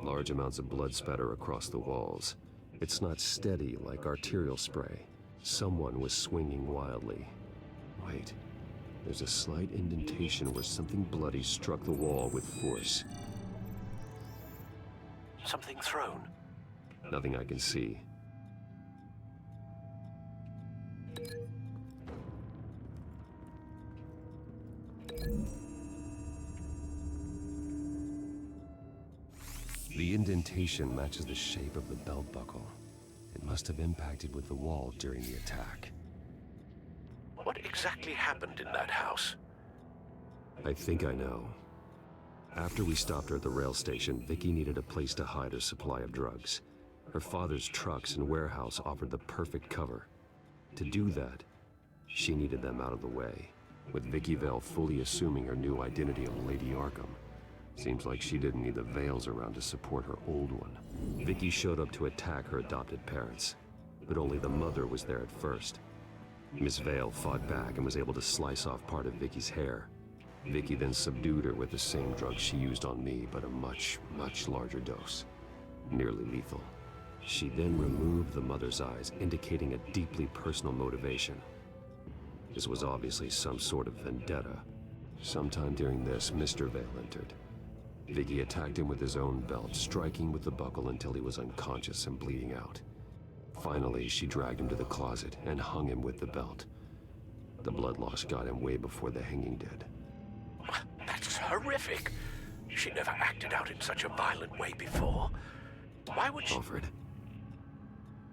Speaker 5: Large amounts of blood spatter across the walls. It's not steady like arterial spray. Someone was swinging wildly. Wait, there's a slight indentation where something bloody struck the wall with force.
Speaker 19: Something thrown?
Speaker 5: Nothing I can see. The indentation matches the shape of the belt buckle. It must have impacted with the wall during the attack.
Speaker 19: What exactly happened in that house?
Speaker 5: I think I know. After we stopped her at the rail station, Vicky needed a place to hide her supply of drugs. Her father's trucks and warehouse offered the perfect cover. To do that, she needed them out of the way, with Vicky Vale fully assuming her new identity of Lady Arkham. Seems like she didn't need the Vales around to support her old one. Vicky showed up to attack her adopted parents, but only the mother was there at first. Miss Vale fought back and was able to slice off part of Vicky's hair. Vicky then subdued her with the same drug she used on me, but a much, much larger dose. Nearly lethal. She then removed the mother's eyes, indicating a deeply personal motivation. This was obviously some sort of vendetta. Sometime during this, Mr. Vale entered. Vicky attacked him with his own belt, striking with the buckle until he was unconscious and bleeding out. Finally, she dragged him to the closet and hung him with the belt. The blood loss got him way before the hanging did.
Speaker 19: That's horrific. She never acted out in such a violent way before. Why would she—
Speaker 5: Alfred,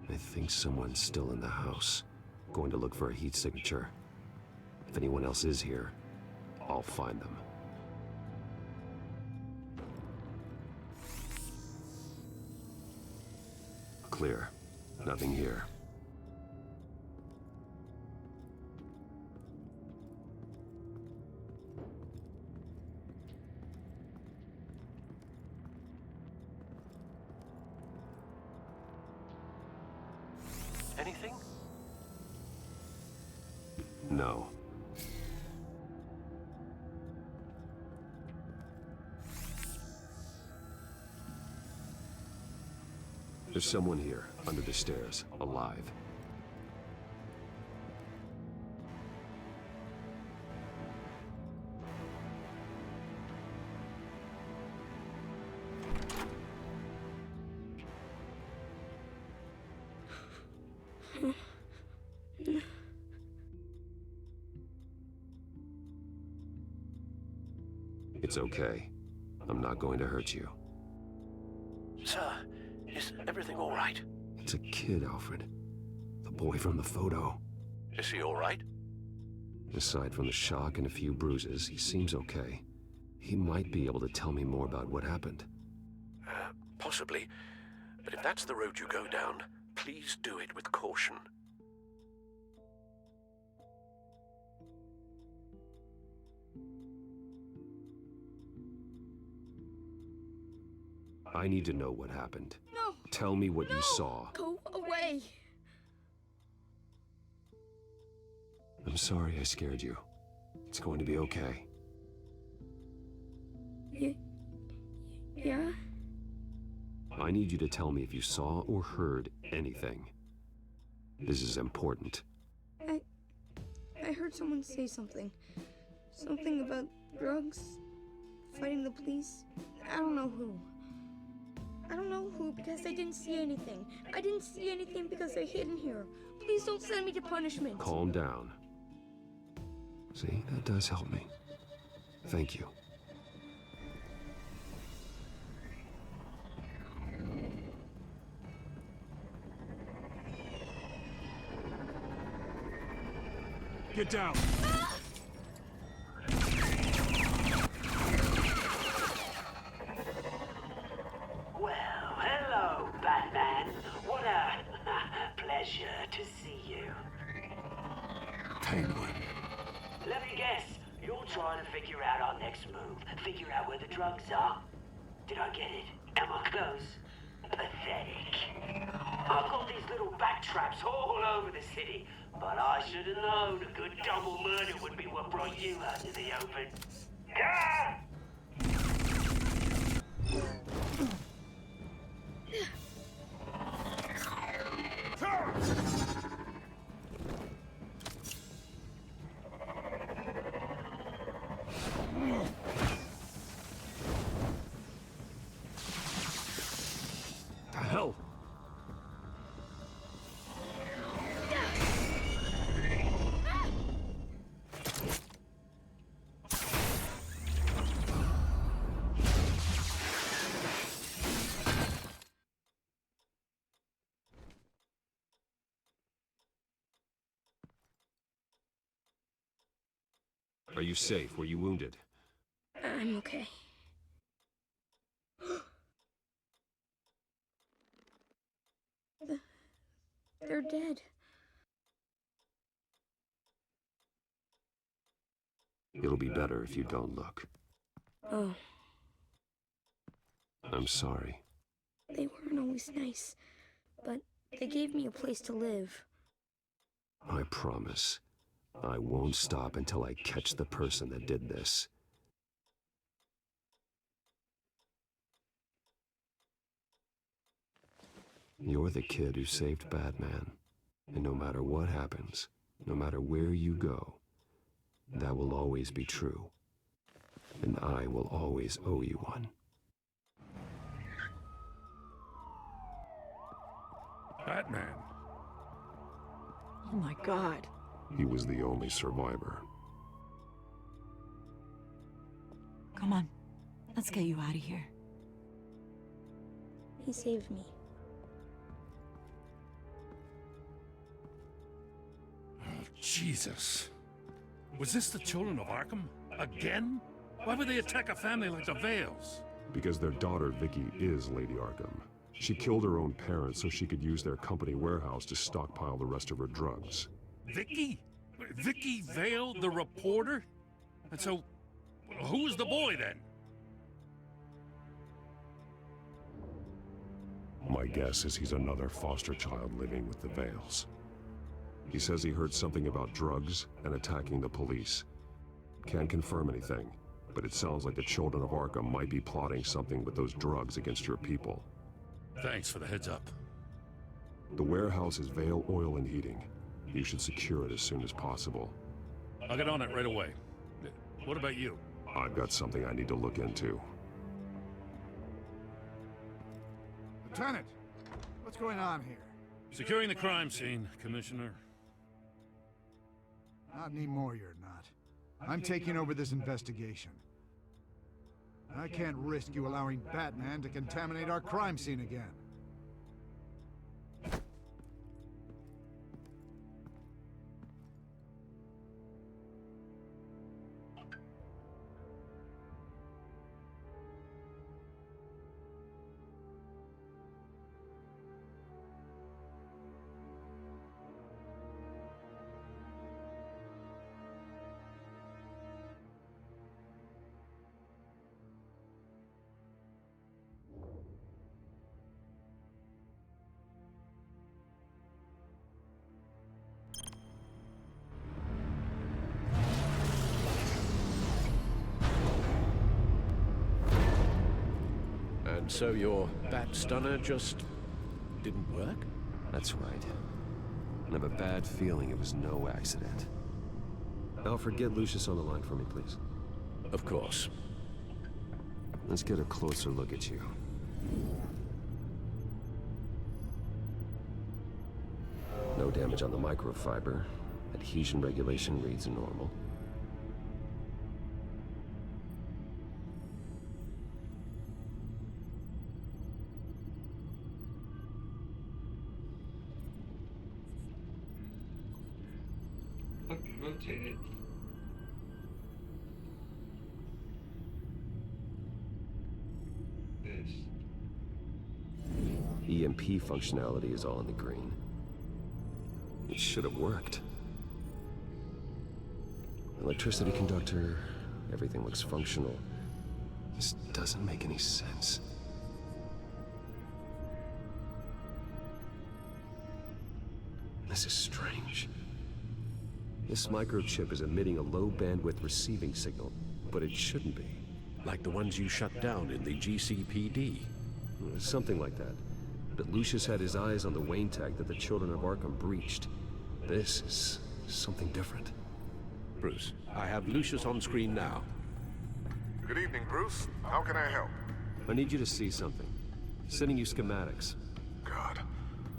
Speaker 5: I think someone's still in the house. Going to look for a heat signature. If anyone else is here, I'll find them. Clear. Nothing here.
Speaker 19: Anything?
Speaker 5: No. There's someone here, under the stairs, alive. It's okay. I'm not going to hurt you.
Speaker 19: Sir, is everything all right?
Speaker 5: It's a kid, Alfred. The boy from the photo.
Speaker 19: Is he all right?
Speaker 5: Aside from the shock and a few bruises, he seems okay. He might be able to tell me more about what happened.
Speaker 19: Possibly. But if that's the road you go down, please do it with caution.
Speaker 5: I need to know what happened.
Speaker 20: No!
Speaker 5: Tell me what you saw.
Speaker 20: Go away!
Speaker 5: I'm sorry I scared you. It's going to be okay.
Speaker 20: Yeah?
Speaker 5: I need you to tell me if you saw or heard anything. This is important.
Speaker 20: I heard someone say something. Something about drugs, fighting the police. I don't know who. I don't know who because I didn't see anything. I didn't see anything because I hid in here. Please don't send me to punishment.
Speaker 5: Calm down. See, that does help me. Thank you.
Speaker 11: Get down!
Speaker 21: Well, hello, Batman. What a pleasure to see you.
Speaker 5: Penguin.
Speaker 21: Let me guess, you're trying to figure out our next move. Figure out where the drugs are. Did I get it? Am I close? Pathetic. I've got these little back traps all over the city, but I should have known a good double murder would be what brought you out to the open. Ah!
Speaker 5: The hell? Are you safe? Were you wounded?
Speaker 20: I'm okay. They're dead.
Speaker 5: It'll be better if you don't look.
Speaker 20: Oh,
Speaker 5: I'm sorry.
Speaker 20: they weren't always nice, but they gave me a place to live.
Speaker 5: I promise. I won't stop until I catch the person that did this. You're the kid who saved Batman. And no matter what happens, no matter where you go, that will always be true. And I will always owe you one.
Speaker 17: Batman.
Speaker 2: Oh my god.
Speaker 6: He was the only survivor.
Speaker 4: Come on. Let's get you out of here.
Speaker 20: He saved me.
Speaker 17: Oh, Jesus. Was this the children of Arkham? Again? Why would they attack a family like the Vales?
Speaker 6: Because their daughter, Vicky, is Lady Arkham. She killed her own parents so she could use their company warehouse to stockpile the rest of her drugs.
Speaker 17: Vicky? Vicky Vale, the reporter? And so, who's the boy then?
Speaker 6: My guess is he's another foster child living with the Vales. He says he heard something about drugs and attacking the police. Can't confirm anything, but it sounds like the children of Arkham might be plotting something with those drugs against your people.
Speaker 17: Thanks for the heads up.
Speaker 6: The warehouse is Vale Oil and Heating. You should secure it as soon as possible.
Speaker 17: I'll get on it right away. What about you?
Speaker 6: I've got something I need to look into.
Speaker 11: Lieutenant, what's going on here?
Speaker 17: Securing the crime scene, Commissioner.
Speaker 11: Not anymore, you're not. I'm taking over this investigation.
Speaker 13: I can't risk you allowing Batman to contaminate our crime scene again.
Speaker 19: And so your bat stunner just didn't work?
Speaker 5: That's right. I have a bad feeling it was no accident. Alfred, get Lucius on the line for me, please.
Speaker 19: Of course.
Speaker 5: Let's get a closer look at you. No damage on the microfiber. Adhesion regulation reads normal.
Speaker 1: Fucking rotate it. This.
Speaker 5: EMP functionality is all in the green. It should have worked. Electricity conductor, everything looks functional. This doesn't make any sense. This is strange. This microchip is emitting a low-bandwidth receiving signal, but it shouldn't be.
Speaker 19: Like the ones you shut down in the GCPD.
Speaker 5: Something like that. But Lucius had his eyes on the Wayne tag that the Children of Arkham breached. This is something different.
Speaker 19: Bruce, I have Lucius on screen now.
Speaker 3: Good evening, Bruce. How can I help?
Speaker 5: I need you to see something. Sending you schematics.
Speaker 3: God,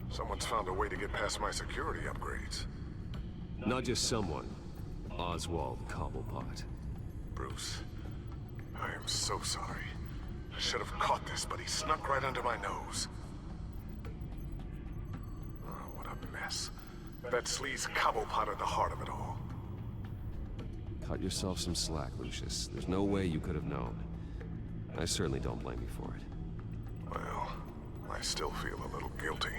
Speaker 3: someone's found a way to get past my security upgrades.
Speaker 5: Not just someone. Oswald Cobblepot.
Speaker 3: Bruce, I am so sorry. I should have caught this, but he snuck right under my nose. Oh, what a mess. That sleaze Cobblepot at the heart of it all.
Speaker 5: Cut yourself some slack, Lucius. There's no way you could have known. I certainly don't blame you for it.
Speaker 3: Well, I still feel a little guilty.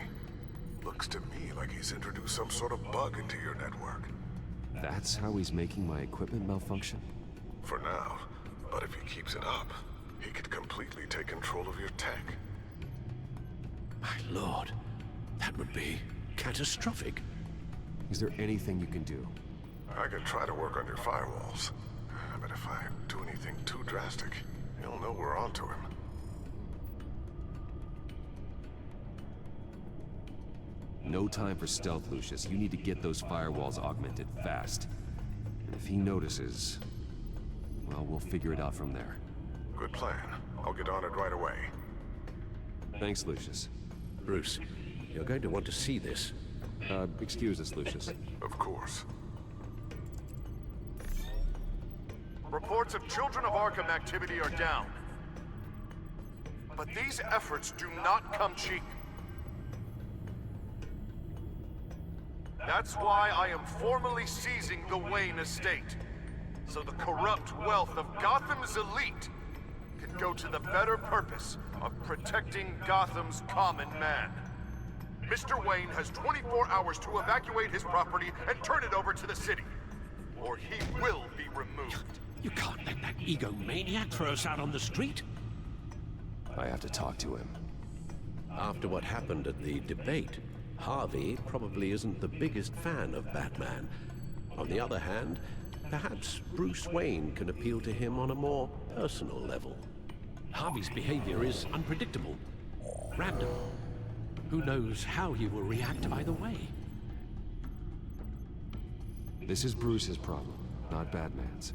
Speaker 3: Looks to me like he's introduced some sort of bug into your network.
Speaker 5: That's how he's making my equipment malfunction?
Speaker 3: For now, but if he keeps it up, he could completely take control of your tech.
Speaker 19: My lord, that would be catastrophic.
Speaker 5: Is there anything you can do?
Speaker 3: I could try to work on your firewalls, but if I do anything too drastic, he'll know we're onto him.
Speaker 5: No time for stealth, Lucius. You need to get those firewalls augmented fast. And if he notices, well, we'll figure it out from there.
Speaker 3: Good plan. I'll get on it right away.
Speaker 5: Thanks, Lucius.
Speaker 19: Bruce, you're going to want to see this.
Speaker 5: Excuse us, Lucius.
Speaker 3: Of course. Reports of Children of Arkham activity are down. But these efforts do not come cheap. That's why I am formally seizing the Wayne estate, so the corrupt wealth of Gotham's elite can go to the better purpose of protecting Gotham's common man. Mr. Wayne has 24 hours to evacuate his property and turn it over to the city, or he will be removed.
Speaker 9: You can't let that egomaniac throw us out on the street.
Speaker 5: I have to talk to him.
Speaker 19: After what happened at the debate, Harvey probably isn't the biggest fan of Batman. On the other hand, perhaps Bruce Wayne can appeal to him on a more personal level.
Speaker 9: Harvey's behavior is unpredictable, random. Who knows how he will react either way?
Speaker 5: This is Bruce's problem, not Batman's.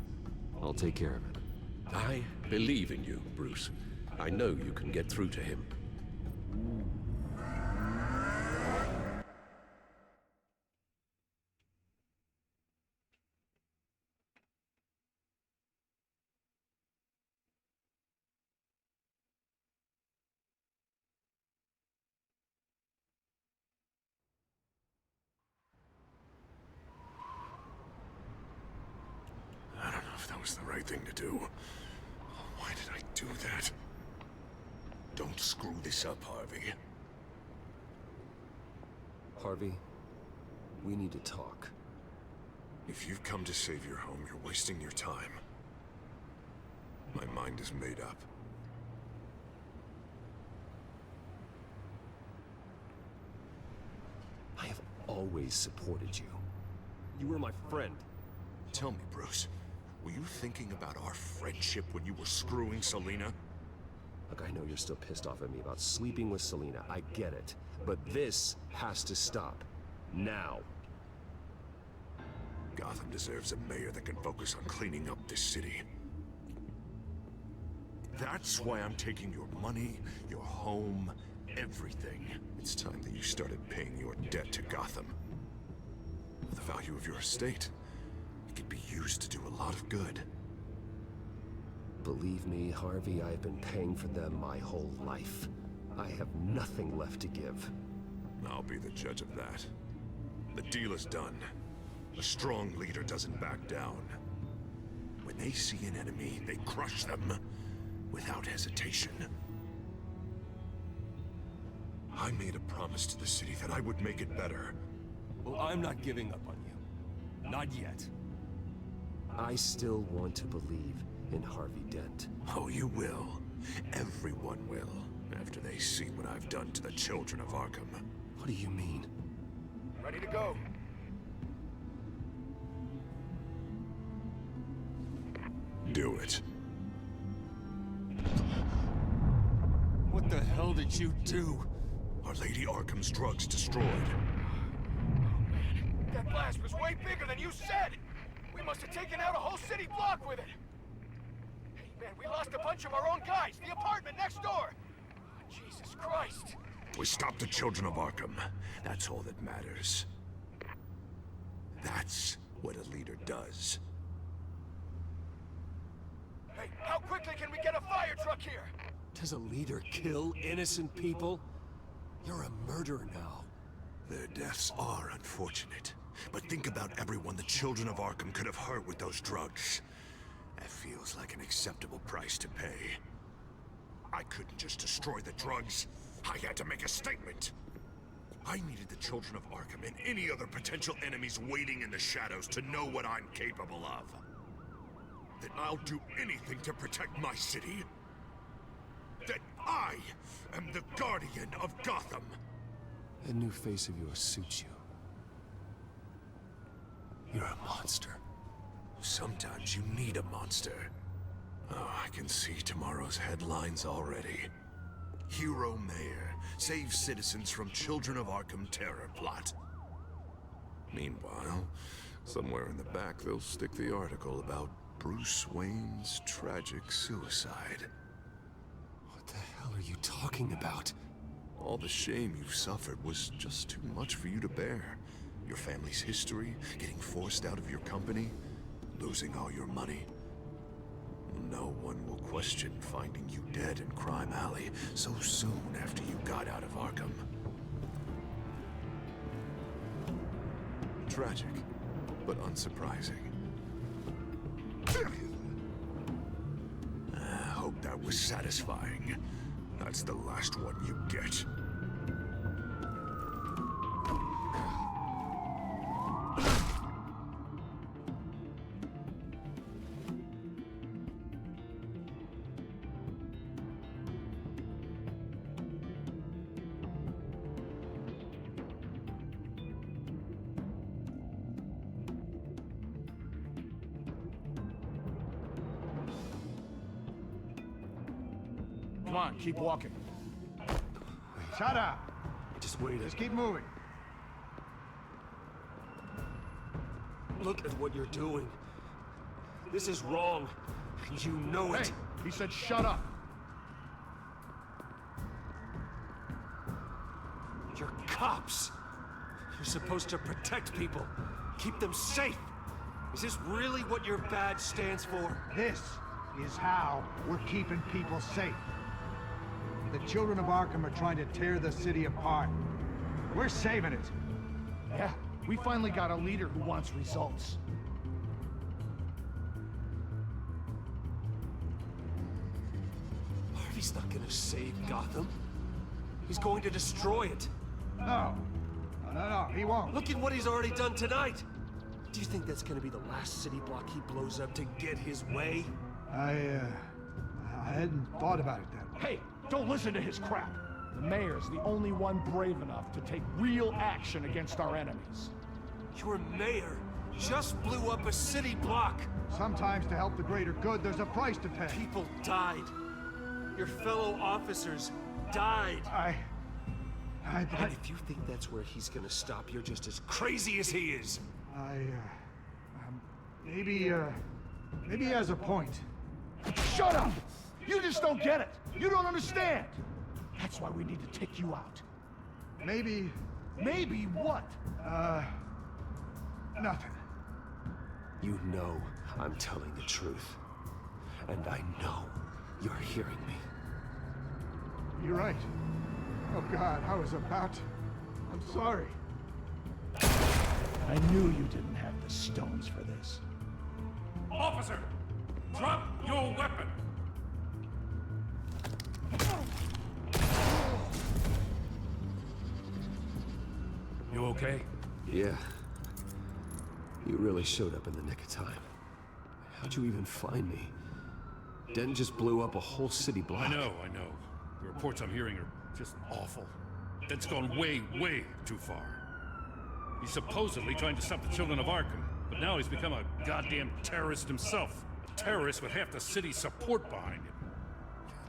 Speaker 5: I'll take care of it.
Speaker 19: I believe in you, Bruce. I know you can get through to him.
Speaker 3: That was the right thing to do. Why did I do that? Don't screw this up, Harvey.
Speaker 5: Harvey, we need to talk.
Speaker 3: If you've come to save your home, you're wasting your time. My mind is made up.
Speaker 5: I have always supported you. You were my friend.
Speaker 3: Tell me, Bruce, were you thinking about our friendship when you were screwing Selina?
Speaker 5: Look, I know you're still pissed off at me about sleeping with Selina. I get it. But this has to stop. Now.
Speaker 3: Gotham deserves a mayor that can focus on cleaning up this city. That's why I'm taking your money, your home, everything. It's time that you started paying your debt to Gotham. For the value of your estate, it could be used to do a lot of good.
Speaker 5: Believe me, Harvey, I've been paying for them my whole life. I have nothing left to give.
Speaker 3: I'll be the judge of that. The deal is done. A strong leader doesn't back down. When they see an enemy, they crush them without hesitation. I made a promise to the city that I would make it better.
Speaker 12: Well, I'm not giving up on you. Not yet.
Speaker 5: I still want to believe in Harvey Dent.
Speaker 3: Oh, you will. Everyone will, after they see what I've done to the children of Arkham.
Speaker 5: What do you mean?
Speaker 11: Ready to go.
Speaker 3: Do it.
Speaker 12: What the hell did you do?
Speaker 3: Our Lady Arkham's drugs destroyed.
Speaker 11: That blast was way bigger than you said! We must have taken out a whole city block with it! Hey man, we lost a bunch of our own guys! The apartment next door! Oh, Jesus Christ!
Speaker 3: We stopped the children of Arkham. That's all that matters. That's what a leader does.
Speaker 11: Hey, how quickly can we get a fire truck here?
Speaker 12: Does a leader kill innocent people? You're a murderer now.
Speaker 3: Their deaths are unfortunate. But think about everyone the children of Arkham could have hurt with those drugs. That feels like an acceptable price to pay. I couldn't just destroy the drugs. I had to make a statement. I needed the children of Arkham and any other potential enemies waiting in the shadows to know what I'm capable of. That I'll do anything to protect my city. That I am the guardian of Gotham.
Speaker 5: That new face of yours suits you. You're a monster.
Speaker 3: Sometimes you need a monster. Oh, I can see tomorrow's headlines already. Hero Mayor saves citizens from Children of Arkham terror plot. Meanwhile, somewhere in the back they'll stick the article about Bruce Wayne's tragic suicide.
Speaker 5: What the hell are you talking about?
Speaker 3: All the shame you've suffered was just too much for you to bear. Your family's history, getting forced out of your company, losing all your money. No one will question finding you dead in Crime Alley so soon after you got out of Arkham. Tragic, but unsurprising. I hope that was satisfying. That's the last one you get.
Speaker 11: Come on, keep walking. Shut up!
Speaker 5: Just wait.
Speaker 11: Just keep moving.
Speaker 12: Look at what you're doing. This is wrong. And you know it.
Speaker 11: Hey, he said shut up.
Speaker 12: You're cops. You're supposed to protect people. Keep them safe. Is this really what your badge stands for?
Speaker 11: This is how we're keeping people safe. The children of Arkham are trying to tear the city apart. We're saving it. Yeah, we finally got a leader who wants results.
Speaker 5: He's not gonna save Gotham. He's going to destroy it.
Speaker 15: No. No, he won't.
Speaker 5: Look at what he's already done tonight. Do you think that's gonna be the last city block he blows up to get his way?
Speaker 15: I hadn't thought about it that way.
Speaker 11: Hey, don't listen to his crap. The mayor's the only one brave enough to take real action against our enemies.
Speaker 5: Your mayor just blew up a city block.
Speaker 15: Sometimes to help the greater good, there's a price to pay.
Speaker 5: People died. Your fellow officers died. And if you think that's where he's gonna stop, you're just as crazy as he is.
Speaker 15: Maybe he has a point.
Speaker 11: Shut up! You just don't get it. You don't understand. That's why we need to take you out.
Speaker 15: Maybe...
Speaker 11: Maybe what?
Speaker 15: Nothing.
Speaker 5: You know I'm telling the truth. And I know you're hearing me.
Speaker 15: You're right. Oh God, I was about... I'm sorry.
Speaker 11: I knew you didn't have the stones for this.
Speaker 17: Officer! Drop your weapon! You okay?
Speaker 5: Yeah. You really showed up in the nick of time. How'd you even find me? Den just blew up a whole city block.
Speaker 17: I know. The reports I'm hearing are just awful. Den's gone way, way too far. He's supposedly trying to stop the children of Arkham, but now he's become a goddamn terrorist himself. A terrorist with half the city's support behind him.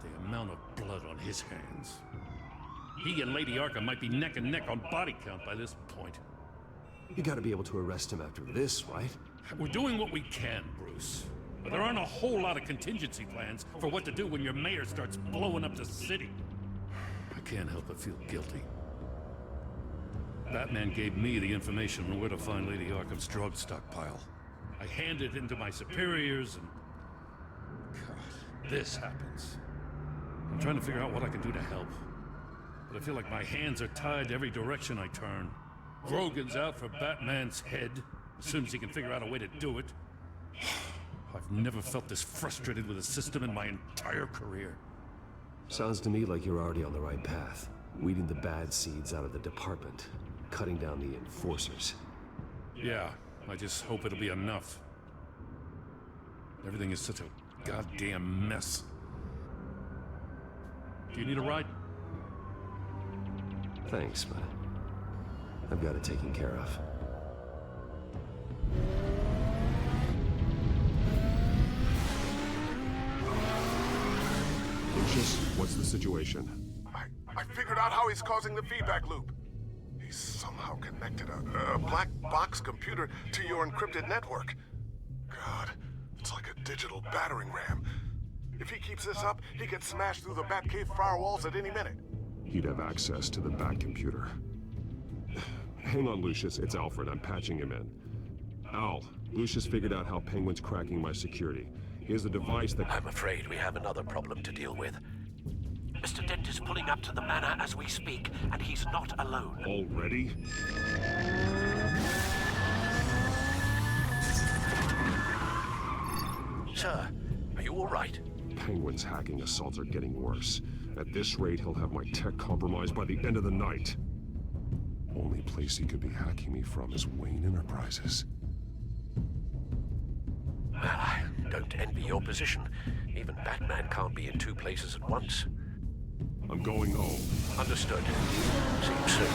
Speaker 17: The amount of blood on his hands. He and Lady Arkham might be neck and neck on body count by this point.
Speaker 5: You gotta be able to arrest him after this, right?
Speaker 17: We're doing what we can, Bruce. But there aren't a whole lot of contingency plans for what to do when your mayor starts blowing up the city. I can't help but feel guilty. Batman gave me the information on where to find Lady Arkham's drug stockpile. I handed it into my superiors and... God, this happens. I'm trying to figure out what I can do to help. But I feel like my hands are tied every direction I turn. Grogan's out for Batman's head, as soon as he can figure out a way to do it. I've never felt this frustrated with a system in my entire career.
Speaker 5: Sounds to me like you're already on the right path. Weeding the bad seeds out of the department. Cutting down the enforcers.
Speaker 17: Yeah, I just hope it'll be enough. Everything is such a goddamn mess. Do you need a ride?
Speaker 5: Thanks, but I've got it taken care of.
Speaker 6: Lucius, what's the situation?
Speaker 3: I figured out how he's causing the feedback loop. He's somehow connected a black box computer to your encrypted network. God, it's like a digital battering ram. If he keeps this up, he gets smashed through the Batcave firewalls at any minute.
Speaker 6: He'd have access to the Bat computer. Hang on, Lucius. It's Alfred. I'm patching him in. Al, Lucius figured out how Penguin's cracking my security. He has a device that...
Speaker 19: I'm afraid we have another problem to deal with. Mr. Dent is pulling up to the manor as we speak, and he's not alone.
Speaker 6: Already?
Speaker 19: Sir, are you all right?
Speaker 6: Penguin's hacking assaults are getting worse. At this rate, he'll have my tech compromised by the end of the night. Only place he could be hacking me from is Wayne Enterprises.
Speaker 19: Well, I don't envy your position. Even Batman can't be in two places at once.
Speaker 6: I'm going home.
Speaker 19: Understood. See you soon.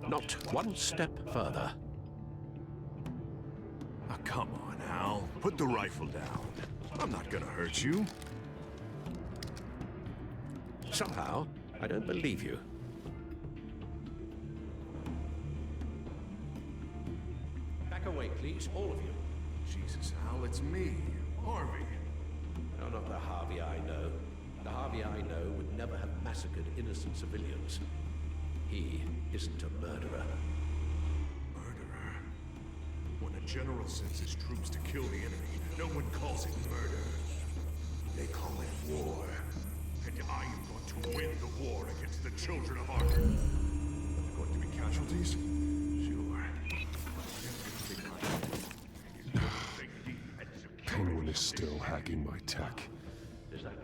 Speaker 19: Not one step further.
Speaker 18: Oh, come on, Al. Put the rifle down. I'm not gonna hurt you.
Speaker 19: Somehow, I don't believe you. Back away, please, all of you.
Speaker 18: Jesus, Al, it's me, Harvey.
Speaker 19: No, not the Harvey I know. The Harvey I know would never have massacred innocent civilians. He isn't a murderer.
Speaker 3: Murderer? When a general sends his troops to kill the enemy, no one calls it murder. They call it war. And I am going to win the war against the children of Arkham. Going to be casualties? Sure.
Speaker 6: Penguin is still hacking my tech.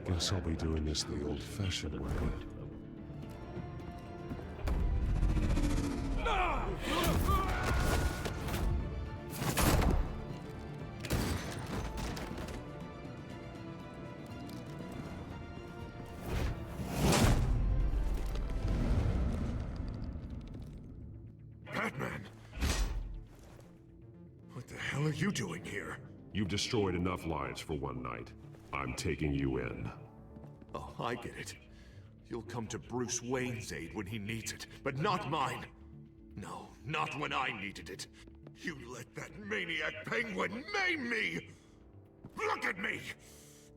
Speaker 6: Guess I'll be doing this the old-fashioned way.
Speaker 3: Batman! What the hell are you doing here?
Speaker 6: You've destroyed enough lives for one night. I'm taking you in.
Speaker 3: Oh, I get it. You'll come to Bruce Wayne's aid when he needs it, but not mine. No, not when I needed it. You let that maniac Penguin maim me! Look at me!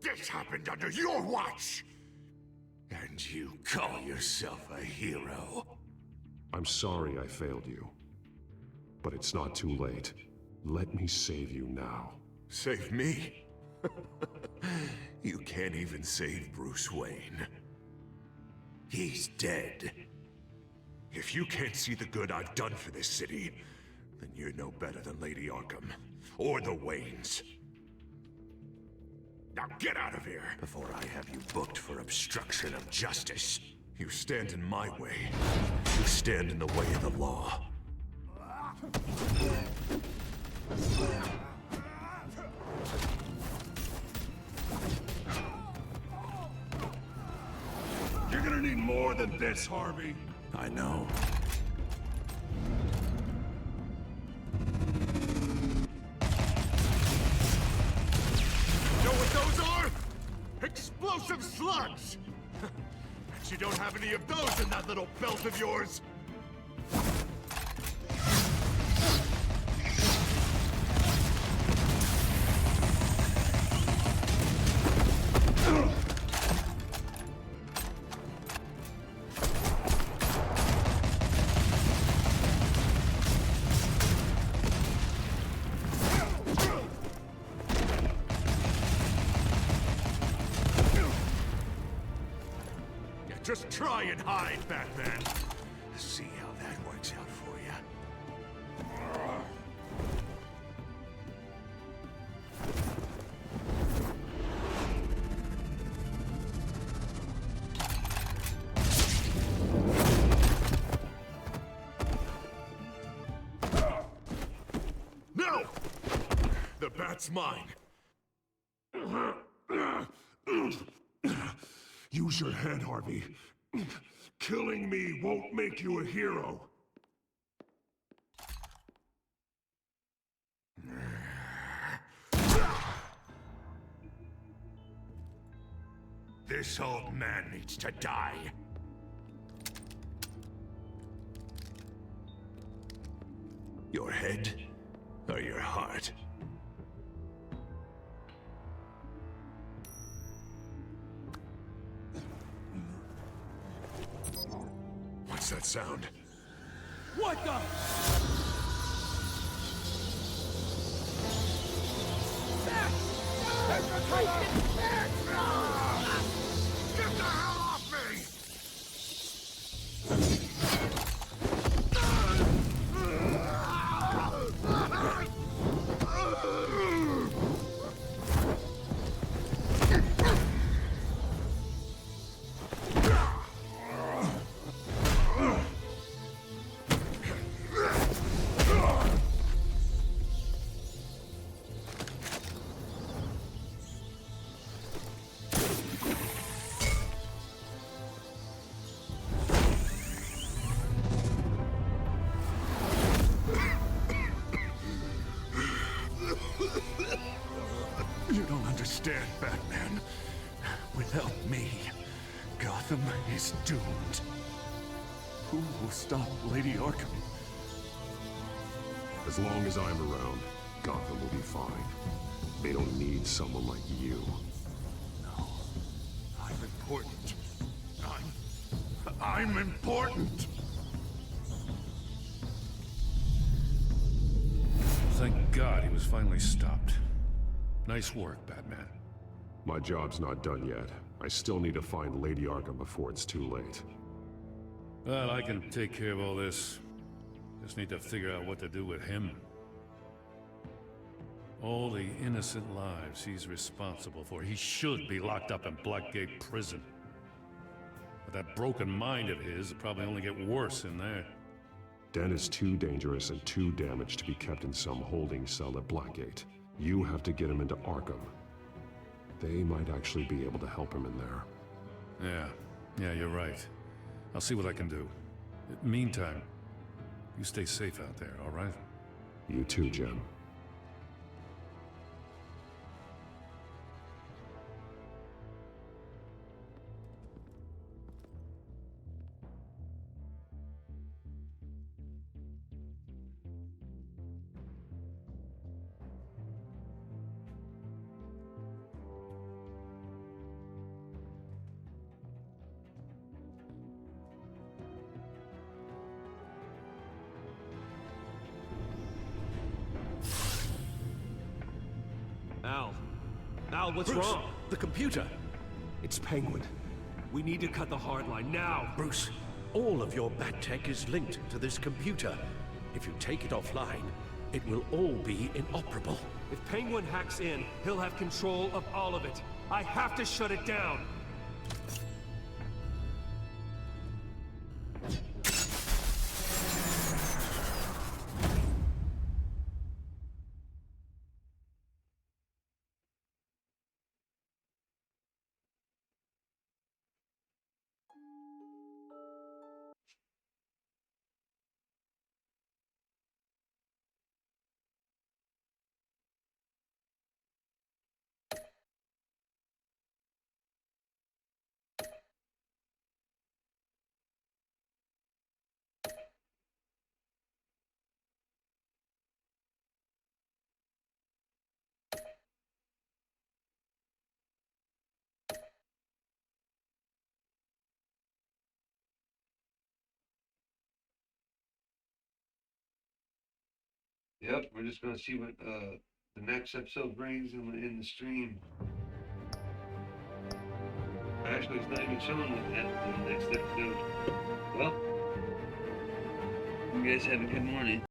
Speaker 3: This happened under your watch! And you call yourself a hero?
Speaker 6: I'm sorry I failed you. But it's not too late. Let me save you now.
Speaker 3: Save me? You can't even save Bruce Wayne. He's dead. If you can't see the good I've done for this city, then you're no better than Lady Arkham, or the Waynes. Now get out of here, before I have you booked for obstruction of justice. You stand in my way. You stand in the way of the law. You're gonna need more than this, Harvey. I know. Know what those are? Explosive slugs! Bet you don't have any of those in that little belt of yours. Just try and hide, Batman. See how that works out for you. No! The bat's mine.
Speaker 6: Use your head, Harvey. Killing me won't make you a hero.
Speaker 3: This old man needs to die. Your head or your heart? What's that sound?
Speaker 11: What the?
Speaker 3: Get the hell off me! You don't understand, Batman. Without me, Gotham is doomed. Who will stop Lady Arkham?
Speaker 6: As long as I'm around, Gotham will be fine. They don't need someone like you.
Speaker 3: No. I've been
Speaker 13: important. I'm important.
Speaker 17: Thank God he was finally stopped. Nice work, Batman.
Speaker 6: My job's not done yet. I still need to find Lady Arkham before it's too late.
Speaker 17: Well, I can take care of all this. Just need to figure out what to do with him. All the innocent lives he's responsible for. He should be locked up in Blackgate Prison. But that broken mind of his will probably only get worse in there.
Speaker 6: Den is too dangerous and too damaged to be kept in some holding cell at Blackgate. You have to get him into Arkham. They might actually be able to help him in there.
Speaker 17: Yeah, you're right. I'll see what I can do. Meantime, you stay safe out there, all right?
Speaker 6: You too, Jim.
Speaker 5: Al, what's
Speaker 19: Bruce,
Speaker 5: wrong?
Speaker 19: The computer!
Speaker 5: It's Penguin. We need to cut the hard line now.
Speaker 19: Bruce, all of your bat tech is linked to this computer. If you take it offline, it will all be inoperable.
Speaker 5: If Penguin hacks in, he'll have control of all of it. I have to shut it down.
Speaker 1: Yep, we're just gonna see what the next episode brings in the stream. Actually, it's not even showing what happens in the next episode. Well, you guys have a good morning.